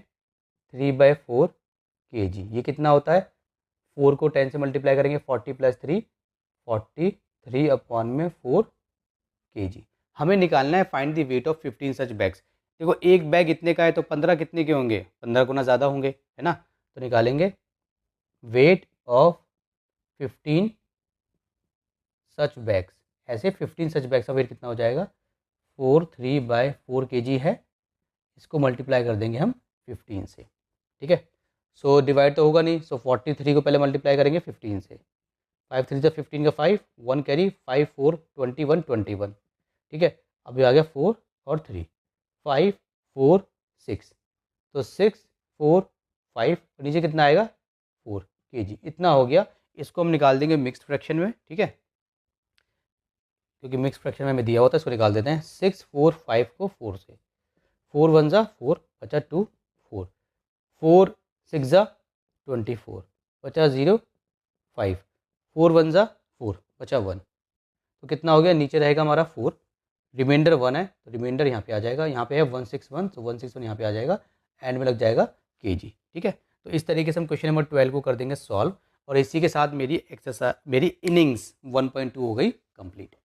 3/4 kg। ये कितना होता है, 4 को 10 से मल्टीप्लाई करेंगे, 40 + 3 43/4 kg। हमें निकालना है find the weight of 15 such bags. देखो एक बैग इतने का है तो 15 कितने के होंगे, 15 गुना ज़्यादा होंगे, है ना। तो निकालेंगे वेट ऑफ 15 सच बैग्स, ऐसे 15 सच बैग्स का वेट कितना हो जाएगा, 43/4 kg है। इसको मल्टीप्लाई कर देंगे हम 15 से। ठीक है, सो डिवाइड तो होगा नहीं, सो 43 को पहले मल्टीप्लाई करेंगे 15 से। 5 3 15 का 5, 1 कैरी, 5 4 21 21। ठीक है, अभी आ गया 4 और 3, 5 4 6, तो 6 4 5, नीचे कितना आएगा 4 kg, इतना हो गया। इसको हम निकाल देंगे मिक्स फ्रैक्शन में। ठीक है, क्योंकि मिक्स फ्रैक्शन में हमें दिया होता है, इसको निकाल देते हैं। 6 4 5 को 4 से, 4 1 ज़ा 4 बचा 2 4, 4 6 ज़ा 24 बचा 0 5, 4 1 ज़ा 4 बचा 1, तो कितना हो गया, नीचे रहेगा हमारा 4, रिमाइंडर 1 है, तो रिमाइंडर यहाँ पे आ जाएगा। यहाँ पे है 161, तो 161 यहाँ पे आ जाएगा, एंड में लग जाएगा kg। ठीक है, तो इस तरीके से हम क्वेश्चन नंबर 12 को कर देंगे सॉल्व, और इसी के साथ मेरी एक्सरसाइज, मेरी इनिंग्स 1.2 हो गई कंप्लीट।